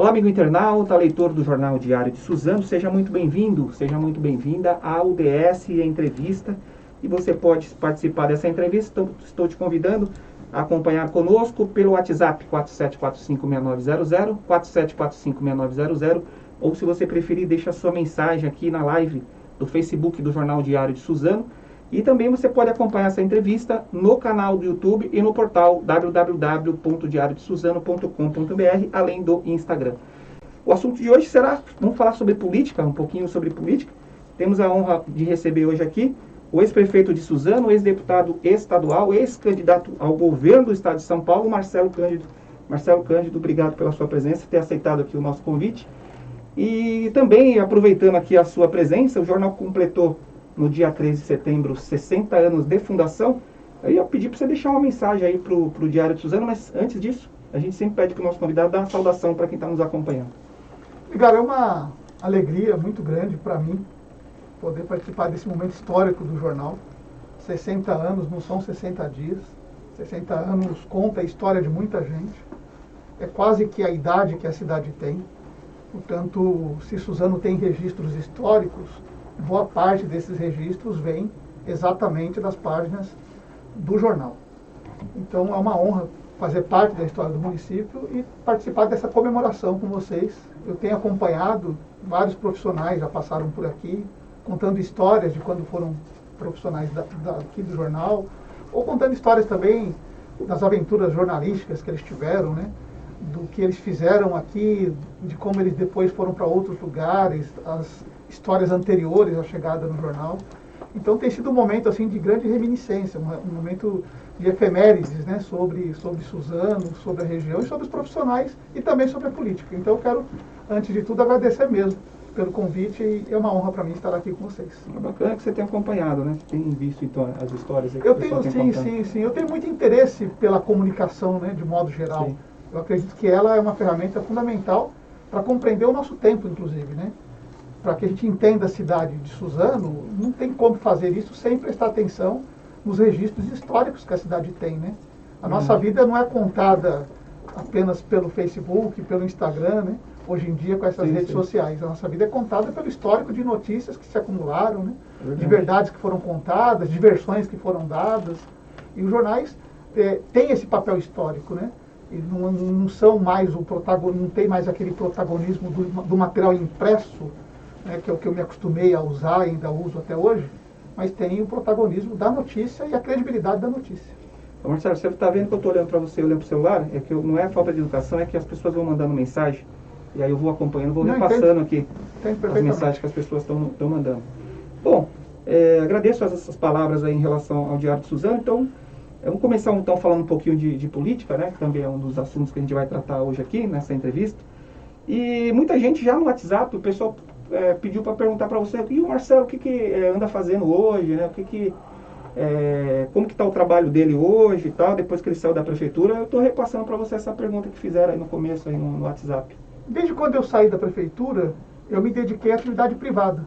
Olá, amigo internauta, leitor do Jornal Diário de Suzano, seja muito bem-vindo, seja muito bem-vinda à UDS Entrevista. E você pode participar dessa entrevista, estou te convidando a acompanhar conosco pelo WhatsApp 47456900, 47456900, ou se você preferir, deixa a sua mensagem aqui na live do Facebook do Jornal Diário de Suzano. E também você pode acompanhar essa entrevista no canal do YouTube e no portal www.diariodesuzano.com.br, além do Instagram. O assunto de hoje será, vamos falar sobre política, um pouquinho sobre política. Temos a honra de receber hoje aqui o ex-prefeito de Suzano, ex-deputado estadual, ex-candidato ao governo do estado de São Paulo, Marcelo Cândido. Marcelo Cândido, obrigado pela sua presença, ter aceitado aqui o nosso convite. E também, aproveitando aqui a sua presença, o jornal completou no dia 13 de setembro, 60 anos de fundação. Eu ia pedir para você deixar uma mensagem aí para o Diário de Suzano, mas antes disso, a gente sempre pede para o nosso convidado dar uma saudação para quem está nos acompanhando. Cara, é uma alegria muito grande para mim poder participar desse momento histórico do jornal. 60 anos não são 60 dias, 60 anos conta a história de muita gente, é quase que a idade que a cidade tem. Portanto, se Suzano tem registros históricos, boa parte desses registros vem exatamente das páginas do jornal. Então é uma honra fazer parte da história do município e participar dessa comemoração com vocês. Eu tenho acompanhado, vários profissionais já passaram por aqui, contando histórias de quando foram profissionais aqui do jornal, ou contando histórias também das aventuras jornalísticas que eles tiveram, né? Do que eles fizeram aqui, de como eles depois foram para outros lugares, as histórias anteriores à chegada no jornal. Então tem sido um momento assim de grande reminiscência, um momento de efemérides, né, sobre Suzano, sobre a região e sobre os profissionais e também sobre a política. Então eu quero, antes de tudo, agradecer mesmo pelo convite e é uma honra para mim estar aqui com vocês. É bacana que você tenha acompanhado, né? Tem visto então as histórias aqui. Eu tenho, sim. Eu tenho muito interesse pela comunicação, né, de modo geral. Sim. Eu acredito que ela é uma ferramenta fundamental para compreender o nosso tempo, inclusive, né? Para que a gente entenda a cidade de Suzano, não tem como fazer isso sem prestar atenção nos registros históricos que a cidade tem, né? A nossa vida não é contada apenas pelo Facebook, pelo Instagram, né? Hoje em dia com essas redes sociais. A nossa vida é contada pelo histórico de notícias que se acumularam, né? De verdades que foram contadas, de versões que foram dadas. E os jornais têm esse papel histórico, né? E não são mais o protagonismo, não tem mais aquele protagonismo do material impresso, né, que é o que eu me acostumei a usar e ainda uso até hoje, mas tem o protagonismo da notícia e a credibilidade da notícia. Marcelo, você está vendo que eu estou olhando para você, olhando para o celular? É que não é falta de educação, é que as pessoas vão mandando mensagem, e aí eu vou acompanhando, vou repassando aqui as mensagens que as pessoas estão mandando. Bom, agradeço essas palavras aí em relação ao Diário de Suzano. Então, vamos começar então falando um pouquinho de política, né, que também é um dos assuntos que a gente vai tratar hoje aqui, nessa entrevista. E muita gente já no WhatsApp, o pessoal pediu para perguntar para você, e o Marcelo, o que anda fazendo hoje, né? Como que está o trabalho dele hoje e tal, depois que ele saiu da prefeitura. Eu estou repassando para você essa pergunta que fizeram aí no começo aí no WhatsApp. Desde quando eu saí da prefeitura, eu me dediquei à atividade privada.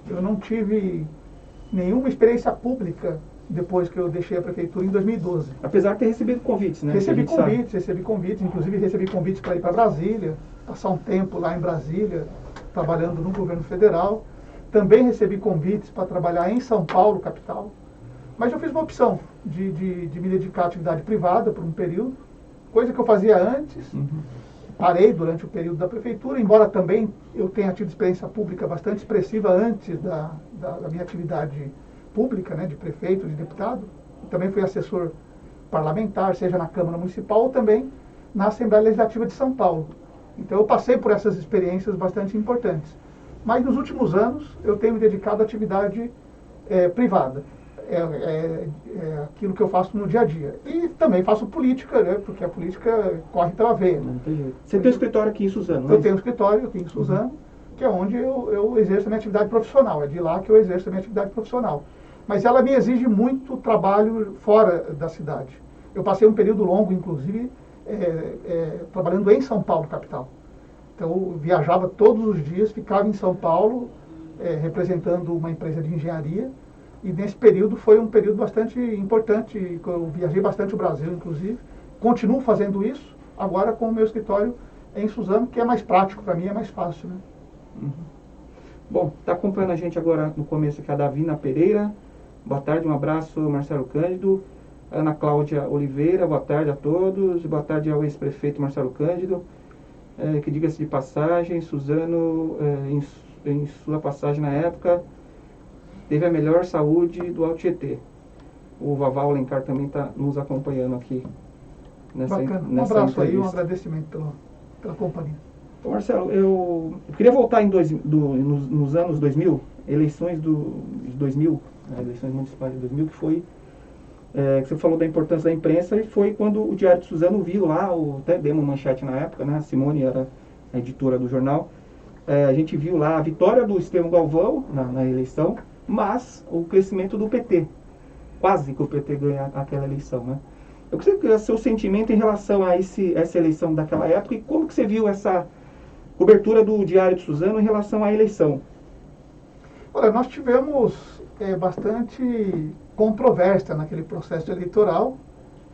Eu não tive nenhuma experiência pública depois que eu deixei a prefeitura em 2012. Apesar de ter recebido convites, né? Recebi convites, inclusive recebi convites para ir para Brasília, passar um tempo lá em Brasília, trabalhando no governo federal. Também recebi convites para trabalhar em São Paulo, capital. Mas eu fiz uma opção de me dedicar à atividade privada por um período, coisa que eu fazia antes. Parei durante o período da prefeitura, embora também eu tenha tido experiência pública bastante expressiva antes da minha atividade pública, né, de prefeito, de deputado. Também fui assessor parlamentar, seja na Câmara Municipal ou também na Assembleia Legislativa de São Paulo. Então eu passei por essas experiências bastante importantes. Mas nos últimos anos eu tenho me dedicado à atividade privada. Aquilo que eu faço no dia a dia. E também faço política, né, porque a política corre pela veia. Você tem um escritório aqui em Suzano, né? Eu tenho um escritório aqui em Suzano, que é onde eu exerço a minha atividade profissional. É de lá que eu exerço a minha atividade profissional. Mas ela me exige muito trabalho fora da cidade. Eu passei um período longo, inclusive, trabalhando em São Paulo, capital. Então, eu viajava todos os dias, ficava em São Paulo, representando uma empresa de engenharia. E nesse período foi um período bastante importante. Eu viajei bastante o Brasil, inclusive. Continuo fazendo isso, agora com o meu escritório em Suzano, que é mais prático para mim, é mais fácil, né? Uhum. Bom, está acompanhando a gente agora no começo aqui a Davina Pereira. Boa tarde, um abraço, Marcelo Cândido. Ana Cláudia Oliveira, boa tarde a todos. Boa tarde ao ex-prefeito Marcelo Cândido. Que diga-se de passagem, Suzano, em sua passagem na época, teve a melhor saúde do Alto Tietê. O Vaval Alencar também está nos acompanhando aqui nessa Bacana. Um nessa abraço entrevista. aí, um agradecimento pela companhia. Ô Marcelo, eu queria voltar nos anos 2000, eleições de 2000, eleições municipais de 2000, que foi, que você falou da importância da imprensa, e foi quando o Diário de Suzano viu lá, até demos manchete na época, né, a Simone era a editora do jornal, a gente viu lá a vitória do Estevão Galvão na eleição, mas o crescimento do PT, quase que o PT ganha aquela eleição, né? Eu queria saber o seu sentimento em relação a essa eleição daquela época e como que você viu essa cobertura do Diário de Suzano em relação à eleição. Olha, nós tivemos bastante controvérsia naquele processo eleitoral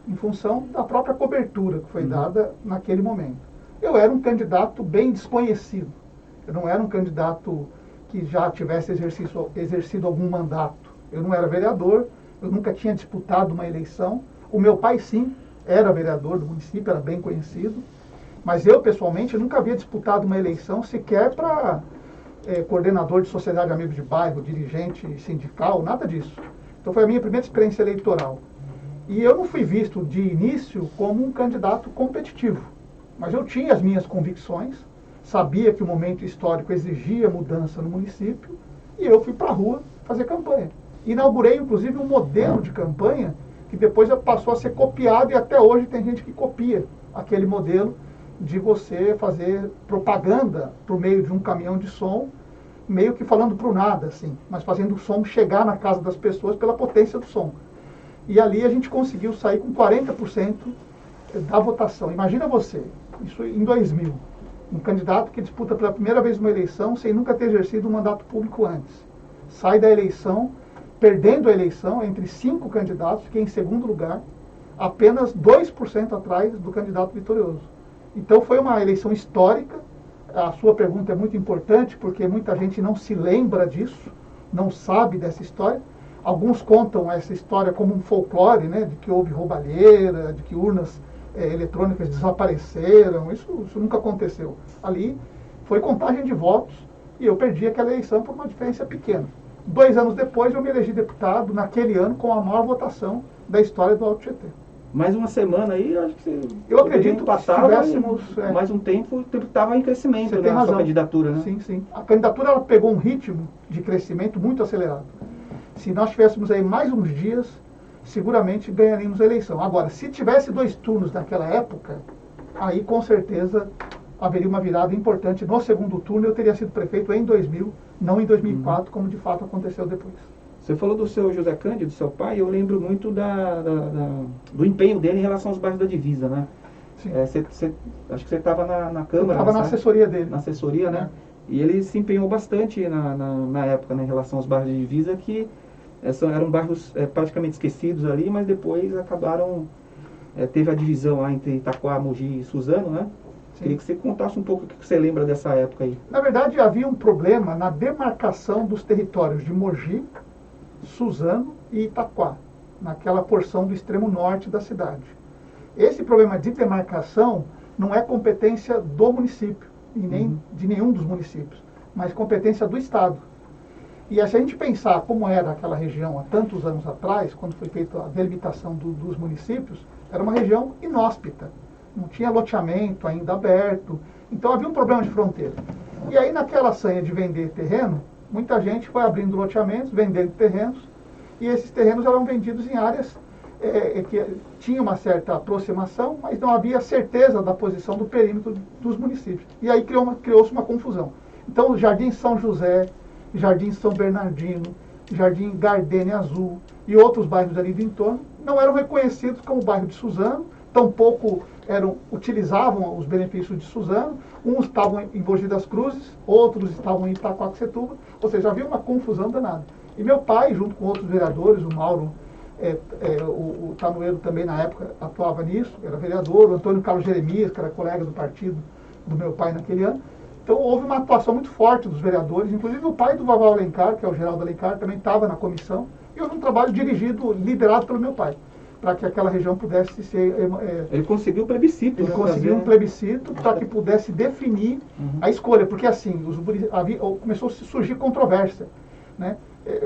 em função da própria cobertura que foi dada naquele momento. Eu era um candidato bem desconhecido. Eu não era um candidato que já tivesse exercido algum mandato. Eu não era vereador, eu nunca tinha disputado uma eleição. O meu pai, sim, era vereador do município, era bem conhecido. Mas eu, pessoalmente, nunca havia disputado uma eleição sequer para coordenador de sociedade de amigos de bairro, dirigente sindical, nada disso. Então foi a minha primeira experiência eleitoral. E eu não fui visto de início como um candidato competitivo. Mas eu tinha as minhas convicções, sabia que o momento histórico exigia mudança no município, e eu fui para a rua fazer campanha. Inaugurei, inclusive, um modelo de campanha que depois passou a ser copiado, e até hoje tem gente que copia aquele modelo de você fazer propaganda por meio de um caminhão de som, meio que falando para o nada, assim, mas fazendo o som chegar na casa das pessoas pela potência do som. E ali a gente conseguiu sair com 40% da votação. Imagina você, isso em 2000, um candidato que disputa pela primeira vez uma eleição sem nunca ter exercido um mandato público antes. Sai da eleição, perdendo a eleição entre 5 candidatos, fiquei em segundo lugar, apenas 2% atrás do candidato vitorioso. Então foi uma eleição histórica. A sua pergunta é muito importante, porque muita gente não se lembra disso, não sabe dessa história. Alguns contam essa história como um folclore, né, de que houve roubalheira, de que urnas eletrônicas desapareceram. Isso nunca aconteceu. Ali foi contagem de votos e eu perdi aquela eleição por uma diferença pequena. 2 anos depois eu me elegi deputado, naquele ano, com a maior votação da história do Alto Tietê. Mais uma semana aí, eu acho que você... Eu acredito que se tivéssemos... mais um tempo estava em crescimento, você tem razão. Sua candidatura, né? Sim, sim. A candidatura ela pegou um ritmo de crescimento muito acelerado. Se nós tivéssemos aí mais uns dias, seguramente ganharíamos a eleição. Agora, se tivesse 2 turnos naquela época, aí com certeza haveria uma virada importante. No segundo turno eu teria sido prefeito em 2000, não em 2004, como de fato aconteceu depois. Você falou do seu José Cândido, seu pai, eu lembro muito do empenho dele em relação aos bairros da divisa, né? Sim. Acho que você estava na Câmara. Eu estava na assessoria dele. Na assessoria, né? E ele se empenhou bastante na época, né, em relação aos bairros de divisa, que eram bairros praticamente esquecidos ali, mas depois acabaram... teve a divisão lá entre Itaquá, Mogi e Suzano, né? Sim. Queria que você contasse um pouco o que você lembra dessa época aí. Na verdade, havia um problema na demarcação dos territórios de Mogi, Suzano e Itaquá, naquela porção do extremo norte da cidade. Esse problema de demarcação não é competência do município, e nem de nenhum dos municípios, mas competência do Estado. E se a gente pensar como era aquela região há tantos anos atrás, quando foi feita a delimitação dos municípios, era uma região inóspita, não tinha loteamento ainda aberto, então havia um problema de fronteira. E aí naquela sanha de vender terreno, muita gente foi abrindo loteamentos, vendendo terrenos, e esses terrenos eram vendidos em áreas que tinham uma certa aproximação, mas não havia certeza da posição do perímetro dos municípios. E aí criou-se uma confusão. Então, Jardim São José, Jardim São Bernardino, Jardim Gardênia Azul e outros bairros ali do entorno não eram reconhecidos como bairro de Suzano, tampouco utilizavam os benefícios de Suzano. Uns estavam em Mogi das Cruzes, outros estavam em Itaquaquecetuba, ou seja, havia uma confusão danada. E meu pai, junto com outros vereadores, o Mauro, o Tanoeiro também na época atuava nisso, era vereador, o Antônio Carlos Jeremias, que era colega do partido do meu pai naquele ano. Então houve uma atuação muito forte dos vereadores, inclusive o pai do Vaval Alencar, que é o Geraldo Alencar, também estava na comissão, e houve um trabalho dirigido, liderado pelo meu pai, para que aquela região pudesse ser... Ele conseguiu o plebiscito. Ele conseguiu um plebiscito para que pudesse definir a escolha, porque assim, começou a surgir controvérsia, né?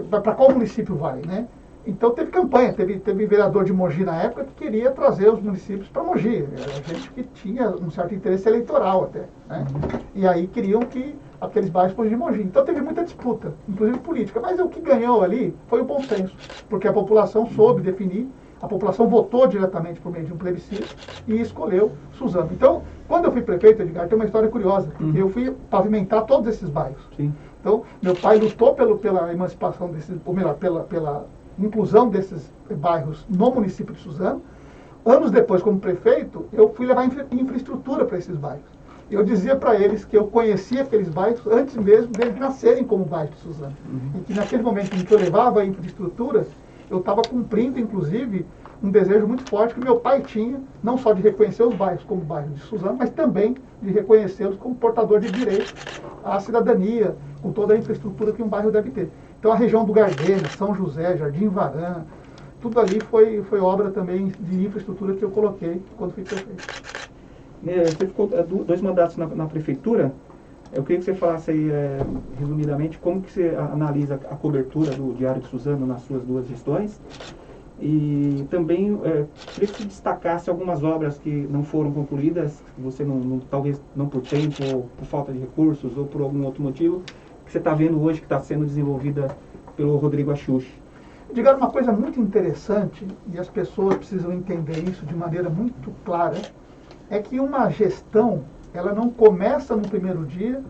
Para qual município vai, né? Então teve campanha, teve vereador de Mogi na época que queria trazer os municípios para Mogi. Era gente que tinha um certo interesse eleitoral até, né? E aí queriam que aqueles bairros fossem de Mogi. Então teve muita disputa, inclusive política. Mas o que ganhou ali foi o bom senso, porque a população soube definir, a população votou diretamente por meio de um plebiscito e escolheu Suzano. Então, quando eu fui prefeito, Edgar, tem uma história curiosa, porque eu fui pavimentar todos esses bairros. Sim. Então, meu pai lutou pela emancipação desses, ou melhor, pela inclusão desses bairros no município de Suzano. Anos depois, como prefeito, eu fui levar infraestrutura para esses bairros. Eu dizia para eles que eu conhecia aqueles bairros antes mesmo deles nascerem como bairro de Suzano. E que naquele momento em que eu levava a infraestrutura, eu estava cumprindo, inclusive, um desejo muito forte que meu pai tinha, não só de reconhecer os bairros como bairro de Suzano, mas também de reconhecê-los como portador de direito à cidadania, com toda a infraestrutura que um bairro deve ter. Então a região do Gardena, São José, Jardim Varã, tudo ali foi obra também de infraestrutura que eu coloquei quando fui prefeito. Você ficou 2 mandatos na prefeitura. Eu queria que você falasse aí, resumidamente, como que você analisa a cobertura do Diário de Suzano nas suas 2 gestões. E também queria que você destacasse algumas obras que não foram concluídas, que você talvez não por tempo, ou por falta de recursos, ou por algum outro motivo, que você está vendo hoje que está sendo desenvolvida pelo Rodrigo Axuxi. Diga uma coisa muito interessante, e as pessoas precisam entender isso de maneira muito clara, é que uma gestão, ela não começa no primeiro dia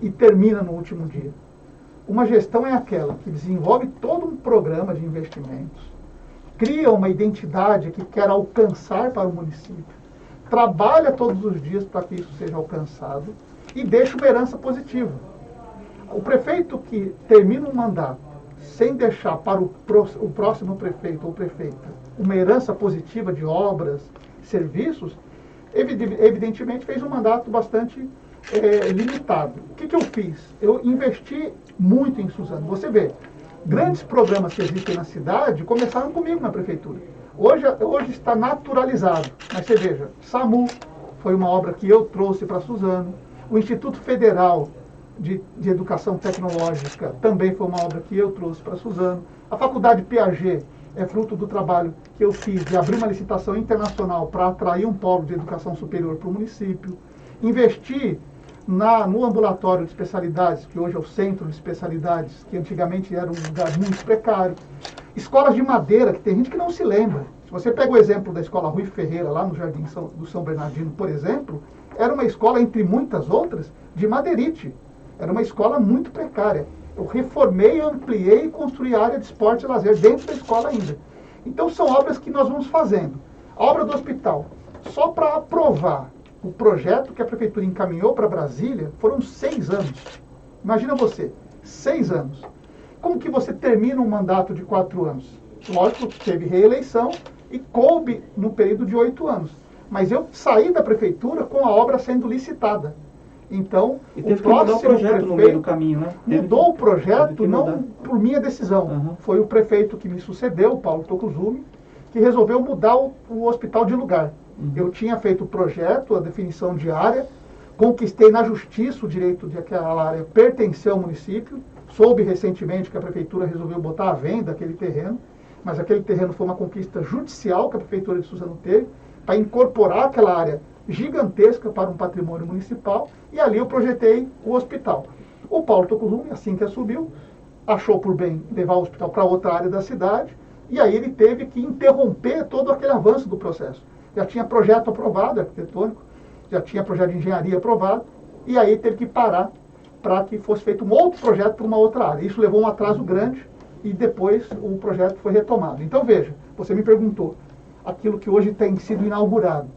e termina no último dia. Uma gestão é aquela que desenvolve todo um programa de investimentos, cria uma identidade que quer alcançar para o município, trabalha todos os dias para que isso seja alcançado e deixa uma herança positiva. O prefeito que termina um mandato sem deixar para o próximo prefeito ou prefeita uma herança positiva de obras, serviços, evidentemente fez um mandato bastante limitado. O que eu fiz? Eu investi muito em Suzano. Você vê, grandes programas que existem na cidade começaram comigo na prefeitura. Hoje está naturalizado. Mas você veja, SAMU foi uma obra que eu trouxe para Suzano. O Instituto Federal de Educação Tecnológica também foi uma obra que eu trouxe para Suzano. A Faculdade Piaget é fruto do trabalho que eu fiz de abrir uma licitação internacional para atrair um polo de educação superior para o município. Investi no ambulatório de especialidades, que hoje é o centro de especialidades, que antigamente era um lugar muito precário. Escolas de madeira, que tem gente que não se lembra. Se você pega o exemplo da escola Rui Ferreira, lá no Jardim do São Bernardino, por exemplo, era uma escola, entre muitas outras, de madeirite. Era uma escola muito precária. Eu reformei, ampliei e construí a área de esporte e lazer dentro da escola ainda. Então são obras que nós vamos fazendo. A obra do hospital, só para aprovar o projeto que a prefeitura encaminhou para Brasília, foram 6 anos. Imagina você, 6 anos. Como que você termina um mandato de 4 anos? Lógico que teve reeleição e coube no período de 8 anos. Mas eu saí da prefeitura com a obra sendo licitada. Então, o próximo projeto no meio do caminho, né? Mudou o projeto não por minha decisão. Foi o prefeito que me sucedeu, o Paulo Tocuzumi, que resolveu mudar o hospital de lugar. Eu tinha feito o projeto, a definição de área, conquistei na justiça o direito de aquela área pertencer ao município. Soube recentemente que a prefeitura resolveu botar à venda aquele terreno, mas aquele terreno foi uma conquista judicial que a prefeitura de Suzano teve, para incorporar aquela área gigantesca para um patrimônio municipal, e ali eu projetei o hospital. O Paulo Tocuzumi, assim que assumiu, achou por bem levar o hospital para outra área da cidade, e aí ele teve que interromper todo aquele avanço do processo. Já tinha projeto aprovado, arquitetônico, já tinha projeto de engenharia aprovado, e aí teve que parar para que fosse feito um outro projeto para uma outra área. Isso levou um atraso grande, e depois o projeto foi retomado. Então veja, você me perguntou, aquilo que hoje tem sido inaugurado.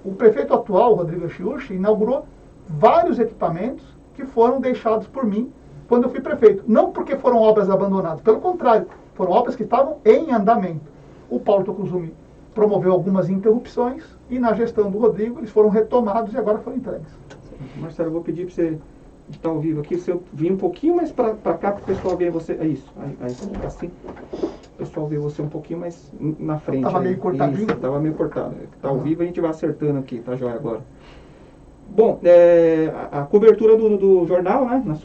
O prefeito atual, Rodrigo Axuxi, inaugurou vários equipamentos que foram deixados por mim quando eu fui prefeito. Não porque foram obras abandonadas, pelo contrário, foram obras que estavam em andamento. O Paulo Tocuzumi promoveu algumas interrupções e na gestão do Rodrigo eles foram retomados e agora foram entregues. Marcelo, eu vou pedir para você estar ao vivo aqui, se eu vir um pouquinho mais para cá, para o pessoal ver você. É isso, aí fica assim. O pessoal vê você um pouquinho mais na frente. Estava meio cortadinho? Estava meio cortado. Está ao vivo, a gente vai acertando aqui, tá joia agora. Bom, a cobertura do jornal, né, na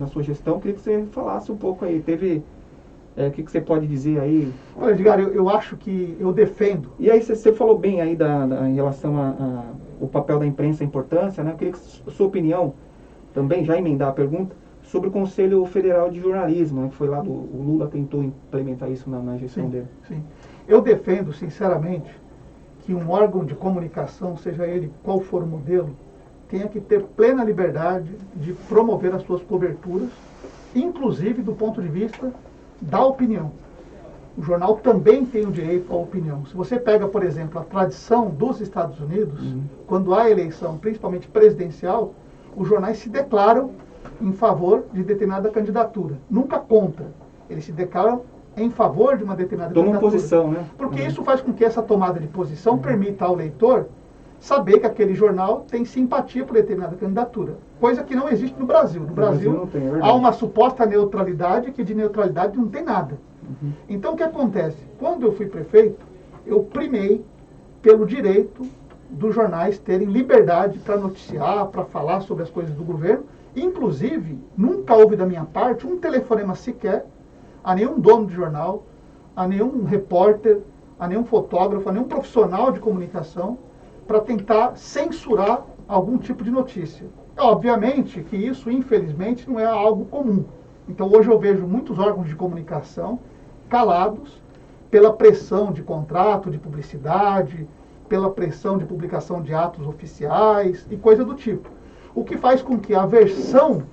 sua gestão, queria que você falasse um pouco aí. O que você pode dizer aí? Olha, Edgar, eu acho que eu defendo. E aí você falou bem aí em relação ao papel da imprensa, a importância, né? Eu queria que a sua opinião, também já emendar a pergunta, sobre o Conselho Federal de Jornalismo, né, que foi lá, o Lula tentou implementar isso na gestão dele. Sim. Eu defendo, sinceramente, que um órgão de comunicação, seja ele qual for o modelo, tenha que ter plena liberdade de promover as suas coberturas, inclusive do ponto de vista da opinião. O jornal também tem o direito à opinião. Se você pega, por exemplo, a tradição dos Estados Unidos, quando há eleição, principalmente presidencial, os jornais se declaram em favor de determinada candidatura. Nunca contra. Eles se declaram em favor de uma determinada candidatura. Tomam posição, né? Porque isso faz com que essa tomada de posição permita ao leitor saber que aquele jornal tem simpatia por determinada candidatura. Coisa que não existe no Brasil. No Brasil não tem, há uma suposta neutralidade que de neutralidade não tem nada. Então o que acontece? Quando eu fui prefeito, eu primei pelo direito dos jornais terem liberdade para noticiar, para falar sobre as coisas do governo. Inclusive, nunca houve da minha parte um telefonema sequer a nenhum dono de jornal, a nenhum repórter, a nenhum fotógrafo, a nenhum profissional de comunicação para tentar censurar algum tipo de notícia. Obviamente que isso, infelizmente, não é algo comum. Então hoje eu vejo muitos órgãos de comunicação calados pela pressão de contrato, de publicidade, pela pressão de publicação de atos oficiais e coisa do tipo. O que faz com que a versão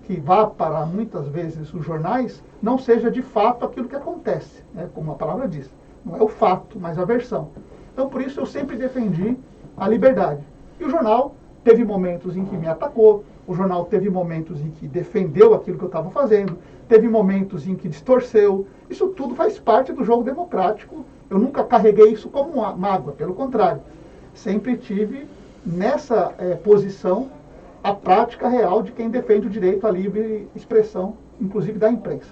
que vá para muitas vezes os jornais não seja de fato aquilo que acontece, né? Como a palavra diz. Não é o fato, mas a versão. Então por isso eu sempre defendi a liberdade. E o jornal teve momentos em que me atacou, o jornal teve momentos em que defendeu aquilo que eu estava fazendo, teve momentos em que distorceu. Isso tudo faz parte do jogo democrático. Eu nunca carreguei isso como uma mágoa, pelo contrário. Sempre tive nessa posição a prática real de quem defende o direito à livre expressão, inclusive da imprensa.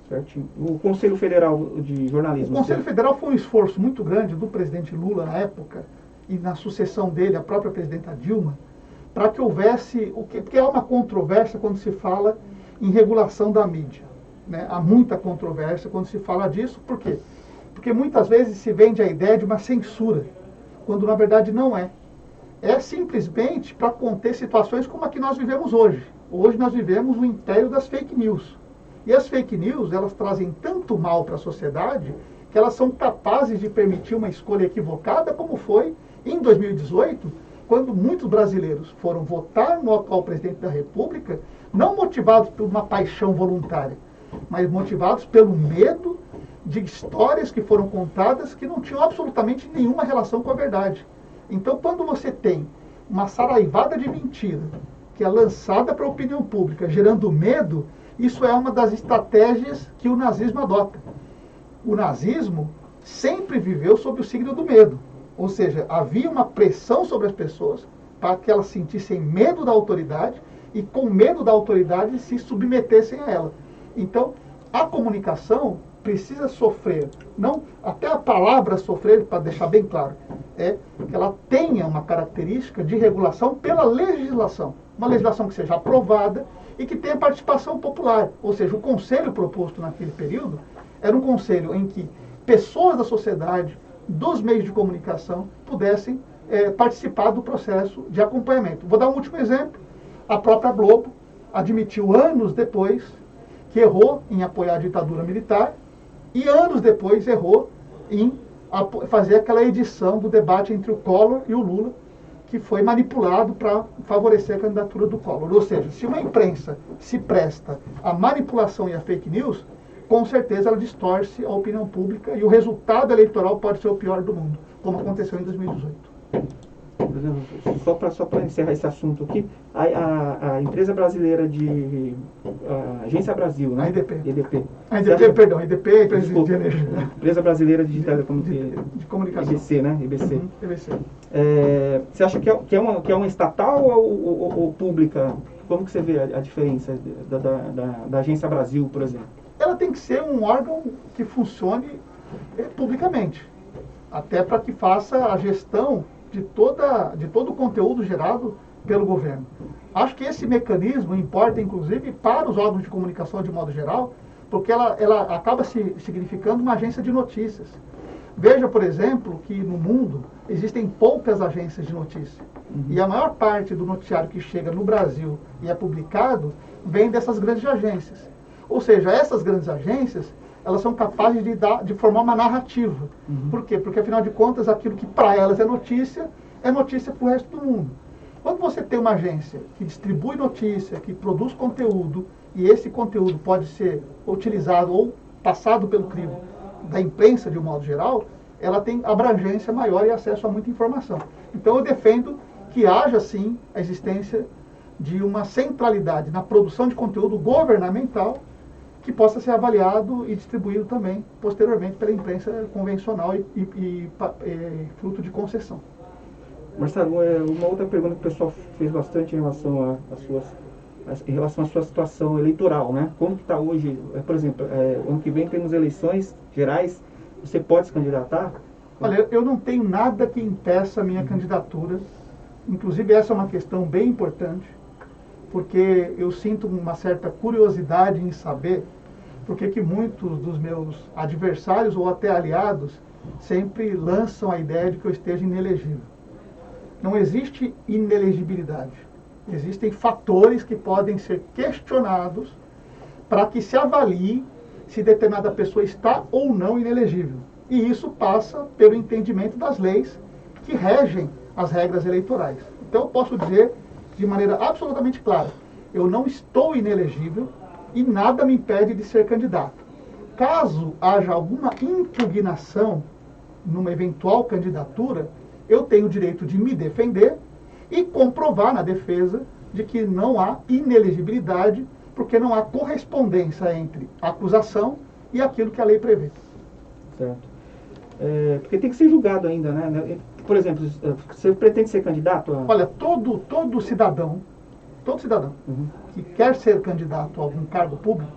Certinho. O Conselho Federal de Jornalismo. O Conselho Federal foi um esforço muito grande do presidente Lula na época, e na sucessão dele, a própria presidenta Dilma, para que houvesse, porque há uma controvérsia quando se fala em regulação da mídia. Né? Há muita controvérsia quando se fala disso. Por quê? Porque muitas vezes se vende a ideia de uma censura, quando na verdade não é. É simplesmente para conter situações como a que nós vivemos hoje. Hoje nós vivemos o império das fake news. E as fake news, elas trazem tanto mal para a sociedade que elas são capazes de permitir uma escolha equivocada, como foi em 2018, quando muitos brasileiros foram votar no atual presidente da República, não motivados por uma paixão voluntária, mas motivados pelo medo de histórias que foram contadas que não tinham absolutamente nenhuma relação com a verdade. Então, quando você tem uma saraivada de mentira que é lançada para a opinião pública, gerando medo, isso é uma das estratégias que o nazismo adota. O nazismo sempre viveu sob o signo do medo. Ou seja, havia uma pressão sobre as pessoas para que elas sentissem medo da autoridade e, com medo da autoridade, se submetessem a ela. Então, a comunicação precisa sofrer, não, até a palavra sofrer, para deixar bem claro, é que ela tenha uma característica de regulação pela legislação. Uma legislação que seja aprovada e que tenha participação popular. Ou seja, o conselho proposto naquele período era um conselho em que pessoas da sociedade, dos meios de comunicação, pudessem participar do processo de acompanhamento. Vou dar um último exemplo. A própria Globo admitiu anos depois que errou em apoiar a ditadura militar e anos depois errou em fazer aquela edição do debate entre o Collor e o Lula, que foi manipulado para favorecer a candidatura do Collor. Ou seja, se uma imprensa se presta à manipulação e à fake news, com certeza ela distorce a opinião pública e o resultado eleitoral pode ser o pior do mundo, como aconteceu em 2018. só para encerrar esse assunto aqui, a empresa brasileira de... A Agência Brasil, né? A EDP. EDP. A EDP, perdão, a EDP é a empresa de energia. Empresa Brasileira de Comunicação. EBC, né? EBC. Uhum, EBC. Você acha que é uma estatal ou pública? Como que você vê a diferença da Agência Brasil, por exemplo? Ela tem que ser um órgão que funcione publicamente, até para que faça a gestão de todo o conteúdo gerado pelo governo. Acho que esse mecanismo importa, inclusive, para os órgãos de comunicação de modo geral, porque ela acaba significando uma agência de notícias. Veja, por exemplo, que no mundo existem poucas agências de notícia. E a maior parte do noticiário que chega no Brasil e é publicado vem dessas grandes agências. Ou seja, essas grandes agências, elas são capazes de formar uma narrativa. Por quê? Porque, afinal de contas, aquilo que para elas é notícia para o resto do mundo. Quando você tem uma agência que distribui notícia, que produz conteúdo, e esse conteúdo pode ser utilizado ou passado pelo crivo da imprensa de um modo geral, ela tem abrangência maior e acesso a muita informação. Então eu defendo que haja sim a existência de uma centralidade na produção de conteúdo governamental que possa ser avaliado e distribuído também posteriormente pela imprensa convencional e fruto de concessão. Marcelo, uma outra pergunta que o pessoal fez bastante em relação à sua situação eleitoral, né? Como que está hoje, por exemplo, ano que vem temos eleições gerais, você pode se candidatar? Olha, eu não tenho nada que impeça a minha candidatura, inclusive essa é uma questão bem importante, porque eu sinto uma certa curiosidade em saber porque que muitos dos meus adversários ou até aliados sempre lançam a ideia de que eu esteja inelegível. Não existe inelegibilidade. Existem fatores que podem ser questionados para que se avalie se determinada pessoa está ou não inelegível. E isso passa pelo entendimento das leis que regem as regras eleitorais. Então eu posso dizer de maneira absolutamente clara, eu não estou inelegível e nada me impede de ser candidato. Caso haja alguma impugnação numa eventual candidatura, eu tenho o direito de me defender e comprovar na defesa de que não há inelegibilidade, porque não há correspondência entre a acusação e aquilo que a lei prevê. Certo. Porque tem que ser julgado ainda, né? Por exemplo, você pretende ser candidato? Olha, todo cidadão que quer ser candidato a algum cargo público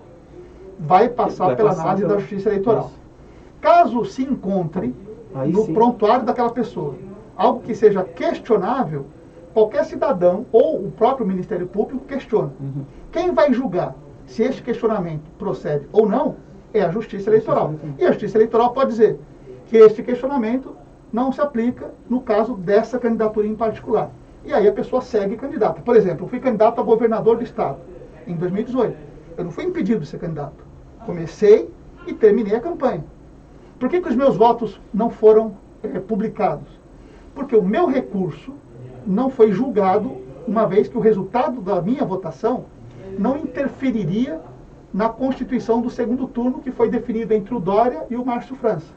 vai passar pela análise da Justiça Eleitoral. Isso. Caso se encontre no prontuário daquela pessoa algo que seja questionável, qualquer cidadão ou o próprio Ministério Público questiona. Quem vai julgar se este questionamento procede ou não é a Justiça Eleitoral. E a Justiça Eleitoral pode dizer que este questionamento não se aplica no caso dessa candidatura em particular. E aí a pessoa segue candidata. Por exemplo, eu fui candidato a governador do estado em 2018. Eu não fui impedido de ser candidato. Comecei e terminei a campanha. Por que os meus votos não foram publicados? Porque o meu recurso não foi julgado, uma vez que o resultado da minha votação não interferiria na constituição do segundo turno, que foi definido entre o Dória e o Márcio França.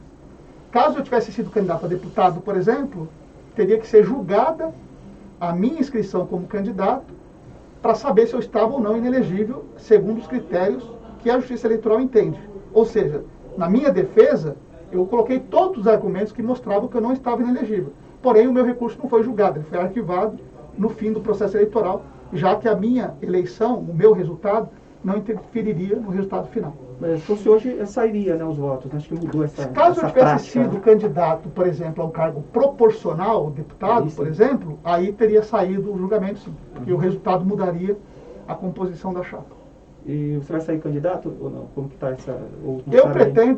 Caso eu tivesse sido candidato a deputado, por exemplo, teria que ser julgada a minha inscrição como candidato para saber se eu estava ou não inelegível, segundo os critérios que a Justiça Eleitoral entende. Ou seja, na minha defesa, eu coloquei todos os argumentos que mostravam que eu não estava inelegível. Porém, o meu recurso não foi julgado, ele foi arquivado no fim do processo eleitoral, já que a minha eleição, o meu resultado, não interferiria no resultado final. Mas se fosse hoje, sairia, né, os votos. Acho que mudou essa Caso eu tivesse prática, sido candidato, por exemplo, a um cargo proporcional, deputado, por exemplo, aí teria saído o julgamento, sim. Porque o resultado mudaria a composição da chapa. E você vai sair candidato ou não? Como que está essa...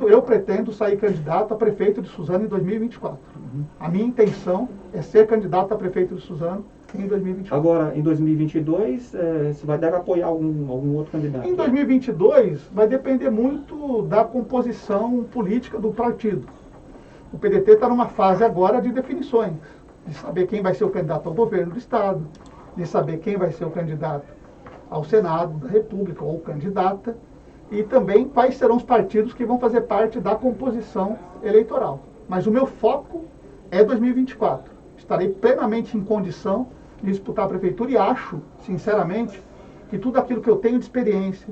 Eu pretendo sair candidato a prefeito de Suzano em 2024. A minha intenção é ser candidato a prefeito de Suzano em 2024. Agora, em 2022, você deve apoiar algum outro candidato? Em 2022, vai depender muito da composição política do partido. O PDT está numa fase agora de definições, de saber quem vai ser o candidato ao governo do Estado, de saber quem vai ser o candidato ao Senado da República, ou candidata, e também quais serão os partidos que vão fazer parte da composição eleitoral. Mas o meu foco é 2024. estarei plenamente em condição de disputar a prefeitura e acho, sinceramente, que tudo aquilo que eu tenho de experiência,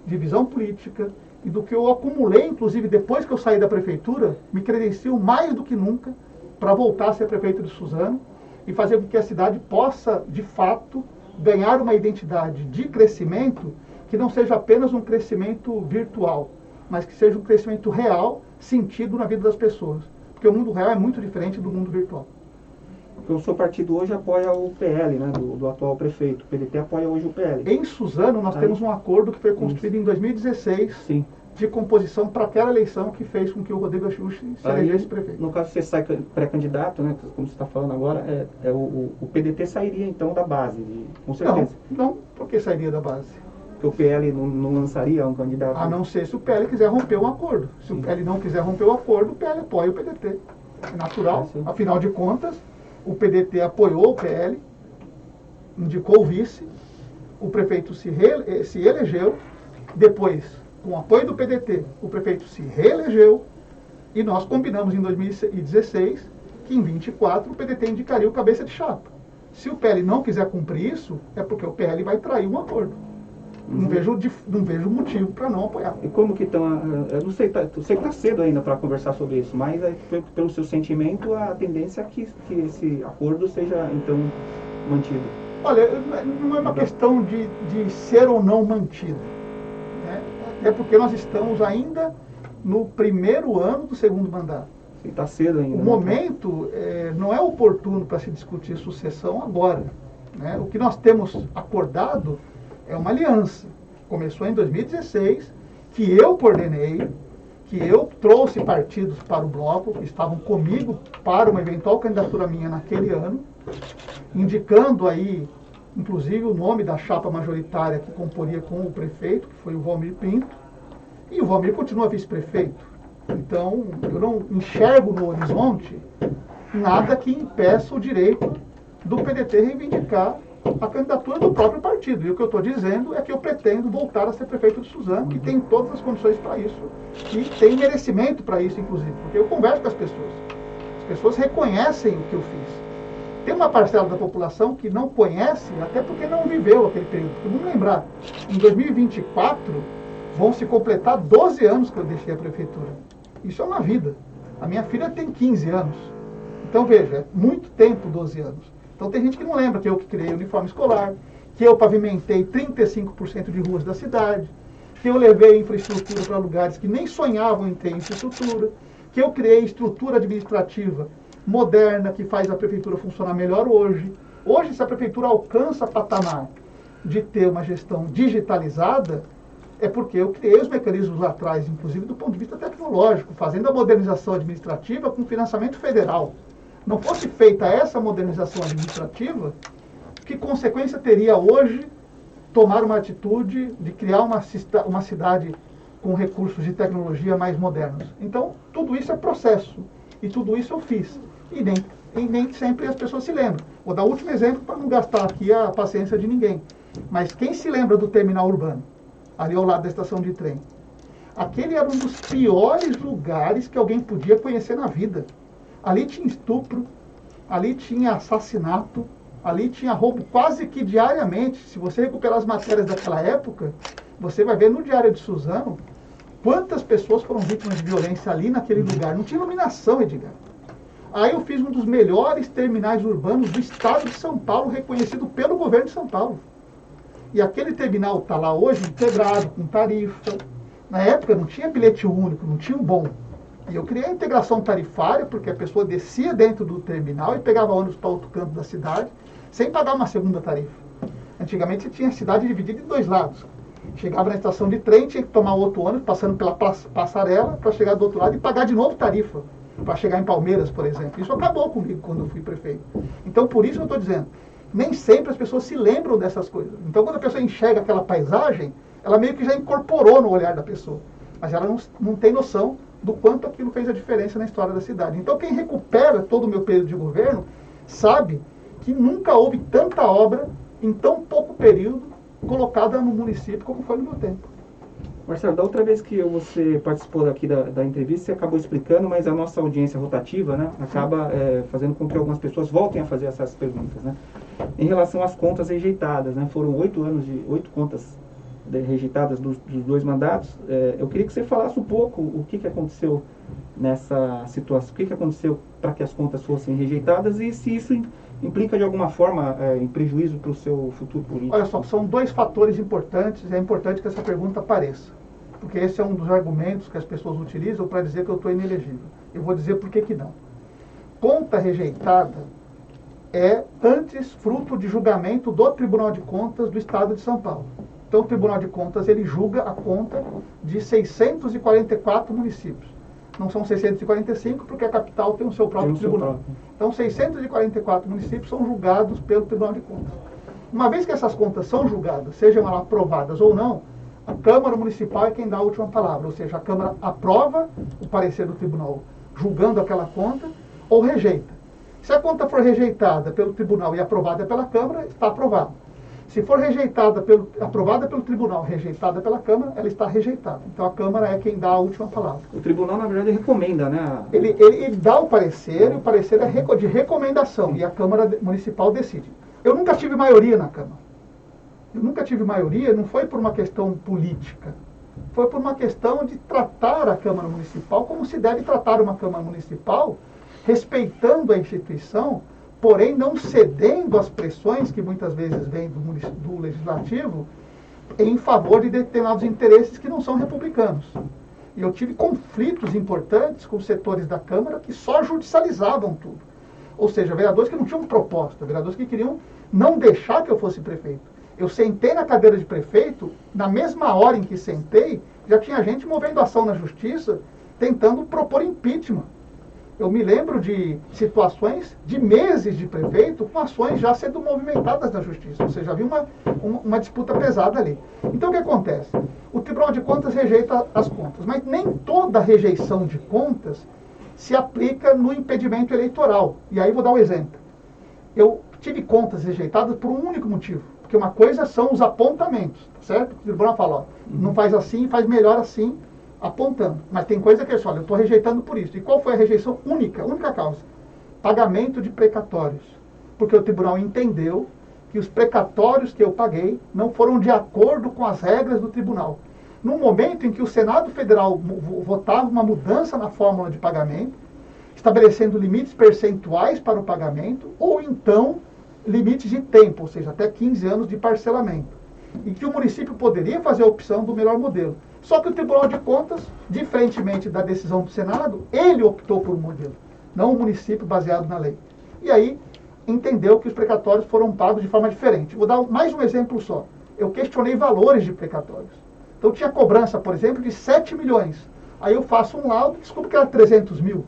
de visão política e do que eu acumulei, inclusive depois que eu saí da prefeitura, me credencio mais do que nunca para voltar a ser prefeito de Suzano e fazer com que a cidade possa, de fato, ganhar uma identidade de crescimento que não seja apenas um crescimento virtual, mas que seja um crescimento real, sentido na vida das pessoas. Porque o mundo real é muito diferente do mundo virtual. O seu partido hoje apoia o PL, né, do atual prefeito. O PDT apoia hoje o PL. Em Suzano, nós temos um acordo que foi construído em 2016, sim, de composição para aquela eleição que fez com que o Rodrigo Axuxi se elegesse prefeito. No caso, você sai pré-candidato, né, como você está falando agora, o PDT sairia, então, da base, com certeza. Não, por que sairia da base? Porque o PL não lançaria um candidato? A não ser se o PL quiser romper um acordo. Se o PL não quiser romper o acordo, o PL apoia o PDT. É natural. Afinal de contas, o PDT apoiou o PL, indicou o vice, o prefeito se elegeu, depois, com o apoio do PDT, o prefeito se reelegeu, e nós combinamos em 2016 que em 24 o PDT indicaria o cabeça de chapa. Se o PL não quiser cumprir isso, é porque o PL vai trair um acordo. Não vejo motivo para não apoiar. E como que estão? Eu não sei, sei que está cedo ainda para conversar sobre isso, mas pelo seu sentimento, a tendência é que esse acordo seja, então, mantido. Olha, não é uma questão de ser ou não mantido, né? É porque nós estamos ainda no primeiro ano do segundo mandato. Está cedo ainda. O momento não é oportuno para se discutir sucessão agora, né? O que nós temos acordado é uma aliança. Começou em 2016, que eu coordenei, que eu trouxe partidos para o bloco, que estavam comigo para uma eventual candidatura minha naquele ano, indicando aí, inclusive, o nome da chapa majoritária que comporia com o prefeito, que foi o Valmir Pinto, e o Valmir continua vice-prefeito. Então, eu não enxergo no horizonte nada que impeça o direito do PDT reivindicar a candidatura do próprio partido. E o que eu estou dizendo é que eu pretendo voltar a ser prefeito de Suzano, que tem todas as condições para isso, e tem merecimento para isso, inclusive, porque eu converso com as pessoas reconhecem o que eu fiz. Tem uma parcela da população que não conhece, até porque não viveu aquele período. Porque vamos lembrar, em 2024 vão se completar 12 anos que eu deixei a prefeitura. Isso é uma vida. A minha filha tem 15 anos. Então veja, é muito tempo, 12 anos. Então tem gente que não lembra que eu que criei o uniforme escolar, que eu pavimentei 35% de ruas da cidade, que eu levei infraestrutura para lugares que nem sonhavam em ter infraestrutura, que eu criei estrutura administrativa moderna que faz a prefeitura funcionar melhor hoje. Hoje, se a prefeitura alcança patamar de ter uma gestão digitalizada, é porque eu criei os mecanismos lá atrás, inclusive do ponto de vista tecnológico, fazendo a modernização administrativa com financiamento federal. Não fosse feita essa modernização administrativa, que consequência teria hoje tomar uma atitude de criar uma cidade com recursos de tecnologia mais modernos? Então, tudo isso é processo. E tudo isso eu fiz. E nem sempre as pessoas se lembram. Vou dar o último exemplo para não gastar aqui a paciência de ninguém. Mas quem se lembra do terminal urbano, ali ao lado da estação de trem? Aquele era um dos piores lugares que alguém podia conhecer na vida. Ali tinha estupro, ali tinha assassinato, ali tinha roubo quase que diariamente. Se você recuperar as matérias daquela época, você vai ver no Diário de Suzano quantas pessoas foram vítimas de violência ali naquele lugar. Não tinha iluminação, Edgar. Aí eu fiz um dos melhores terminais urbanos do estado de São Paulo, reconhecido pelo governo de São Paulo. E aquele terminal está lá hoje integrado, com tarifa. Na época não tinha bilhete único, não tinha um bom. E eu criei a integração tarifária, porque a pessoa descia dentro do terminal e pegava ônibus para outro canto da cidade, sem pagar uma segunda tarifa. Antigamente você tinha a cidade dividida em dois lados. Chegava na estação de trem, tinha que tomar outro ônibus, passando pela passarela, para chegar do outro lado e pagar de novo tarifa, para chegar em Palmeiras, por exemplo. Isso acabou comigo quando eu fui prefeito. Então, por isso eu estou dizendo, nem sempre as pessoas se lembram dessas coisas. Então, quando a pessoa enxerga aquela paisagem, ela meio que já incorporou no olhar da pessoa. Mas ela não tem noção do quanto aquilo fez a diferença na história da cidade. Então, quem recupera todo o meu período de governo sabe que nunca houve tanta obra em tão pouco período colocada no município como foi no meu tempo. Marcelo, da outra vez que você participou aqui da entrevista, você acabou explicando, mas a nossa audiência rotativa, né, acaba fazendo com que algumas pessoas voltem a fazer essas perguntas, né? Em relação às contas rejeitadas, né, foram 8 contas rejeitadas dos 2 mandatos. Eu queria que você falasse um pouco o que aconteceu nessa situação, o que aconteceu para que as contas fossem rejeitadas e se isso implica de alguma forma em prejuízo para o seu futuro político. Olha só, são 2 fatores importantes, é importante que essa pergunta apareça, porque esse é um dos argumentos que as pessoas utilizam para dizer que eu estou inelegível. Eu vou dizer por que não. Conta rejeitada é antes fruto de julgamento do Tribunal de Contas do Estado de São Paulo. Então o Tribunal de Contas ele julga a conta de 644 municípios. Não são 645 porque a capital tem o seu próprio tribunal. Então 644 municípios são julgados pelo Tribunal de Contas. Uma vez que essas contas são julgadas, sejam elas aprovadas ou não, a Câmara Municipal é quem dá a última palavra, ou seja, a Câmara aprova o parecer do Tribunal julgando aquela conta ou rejeita. Se a conta for rejeitada pelo Tribunal e aprovada pela Câmara, está aprovada. Se for aprovada pelo Tribunal, rejeitada pela Câmara, ela está rejeitada. Então a Câmara é quem dá a última palavra. O Tribunal, na verdade, recomenda, né? Ele dá o parecer, e o parecer é de recomendação, e a Câmara Municipal decide. Eu nunca tive maioria na Câmara. Eu nunca tive maioria, não foi por uma questão política. Foi por uma questão de tratar a Câmara Municipal como se deve tratar uma Câmara Municipal, respeitando a instituição, porém não cedendo às pressões que muitas vezes vêm do Legislativo em favor de determinados interesses que não são republicanos. E eu tive conflitos importantes com os setores da Câmara que só judicializavam tudo. Ou seja, vereadores que não tinham proposta, vereadores que queriam não deixar que eu fosse prefeito. Eu sentei na cadeira de prefeito, na mesma hora em que sentei, já tinha gente movendo ação na justiça, tentando propor impeachment. Eu me lembro de situações de meses de prefeito com ações já sendo movimentadas na justiça. Ou seja, havia uma disputa pesada ali. Então o que acontece? O Tribunal de Contas rejeita as contas, mas nem toda rejeição de contas se aplica no impedimento eleitoral. E aí vou dar um exemplo. Eu tive contas rejeitadas por um único motivo. Porque uma coisa são os apontamentos, tá certo? O Tribunal fala, ó, não faz assim, faz melhor assim, apontando. Mas tem coisa que é só, eu estou rejeitando por isso. E qual foi a rejeição única causa? Pagamento de precatórios. Porque o tribunal entendeu que os precatórios que eu paguei não foram de acordo com as regras do tribunal. No momento em que o Senado Federal votava uma mudança na fórmula de pagamento, estabelecendo limites percentuais para o pagamento, ou então limites de tempo, ou seja, até 15 anos de parcelamento. E que o município poderia fazer a opção do melhor modelo. Só que o Tribunal de Contas, diferentemente da decisão do Senado, ele optou por um modelo, não o município baseado na lei. E aí entendeu que os precatórios foram pagos de forma diferente. Vou dar mais um exemplo só. Eu questionei valores de precatórios. Então tinha cobrança, por exemplo, de 7 milhões. Aí eu faço um laudo e descubro que era 300 mil.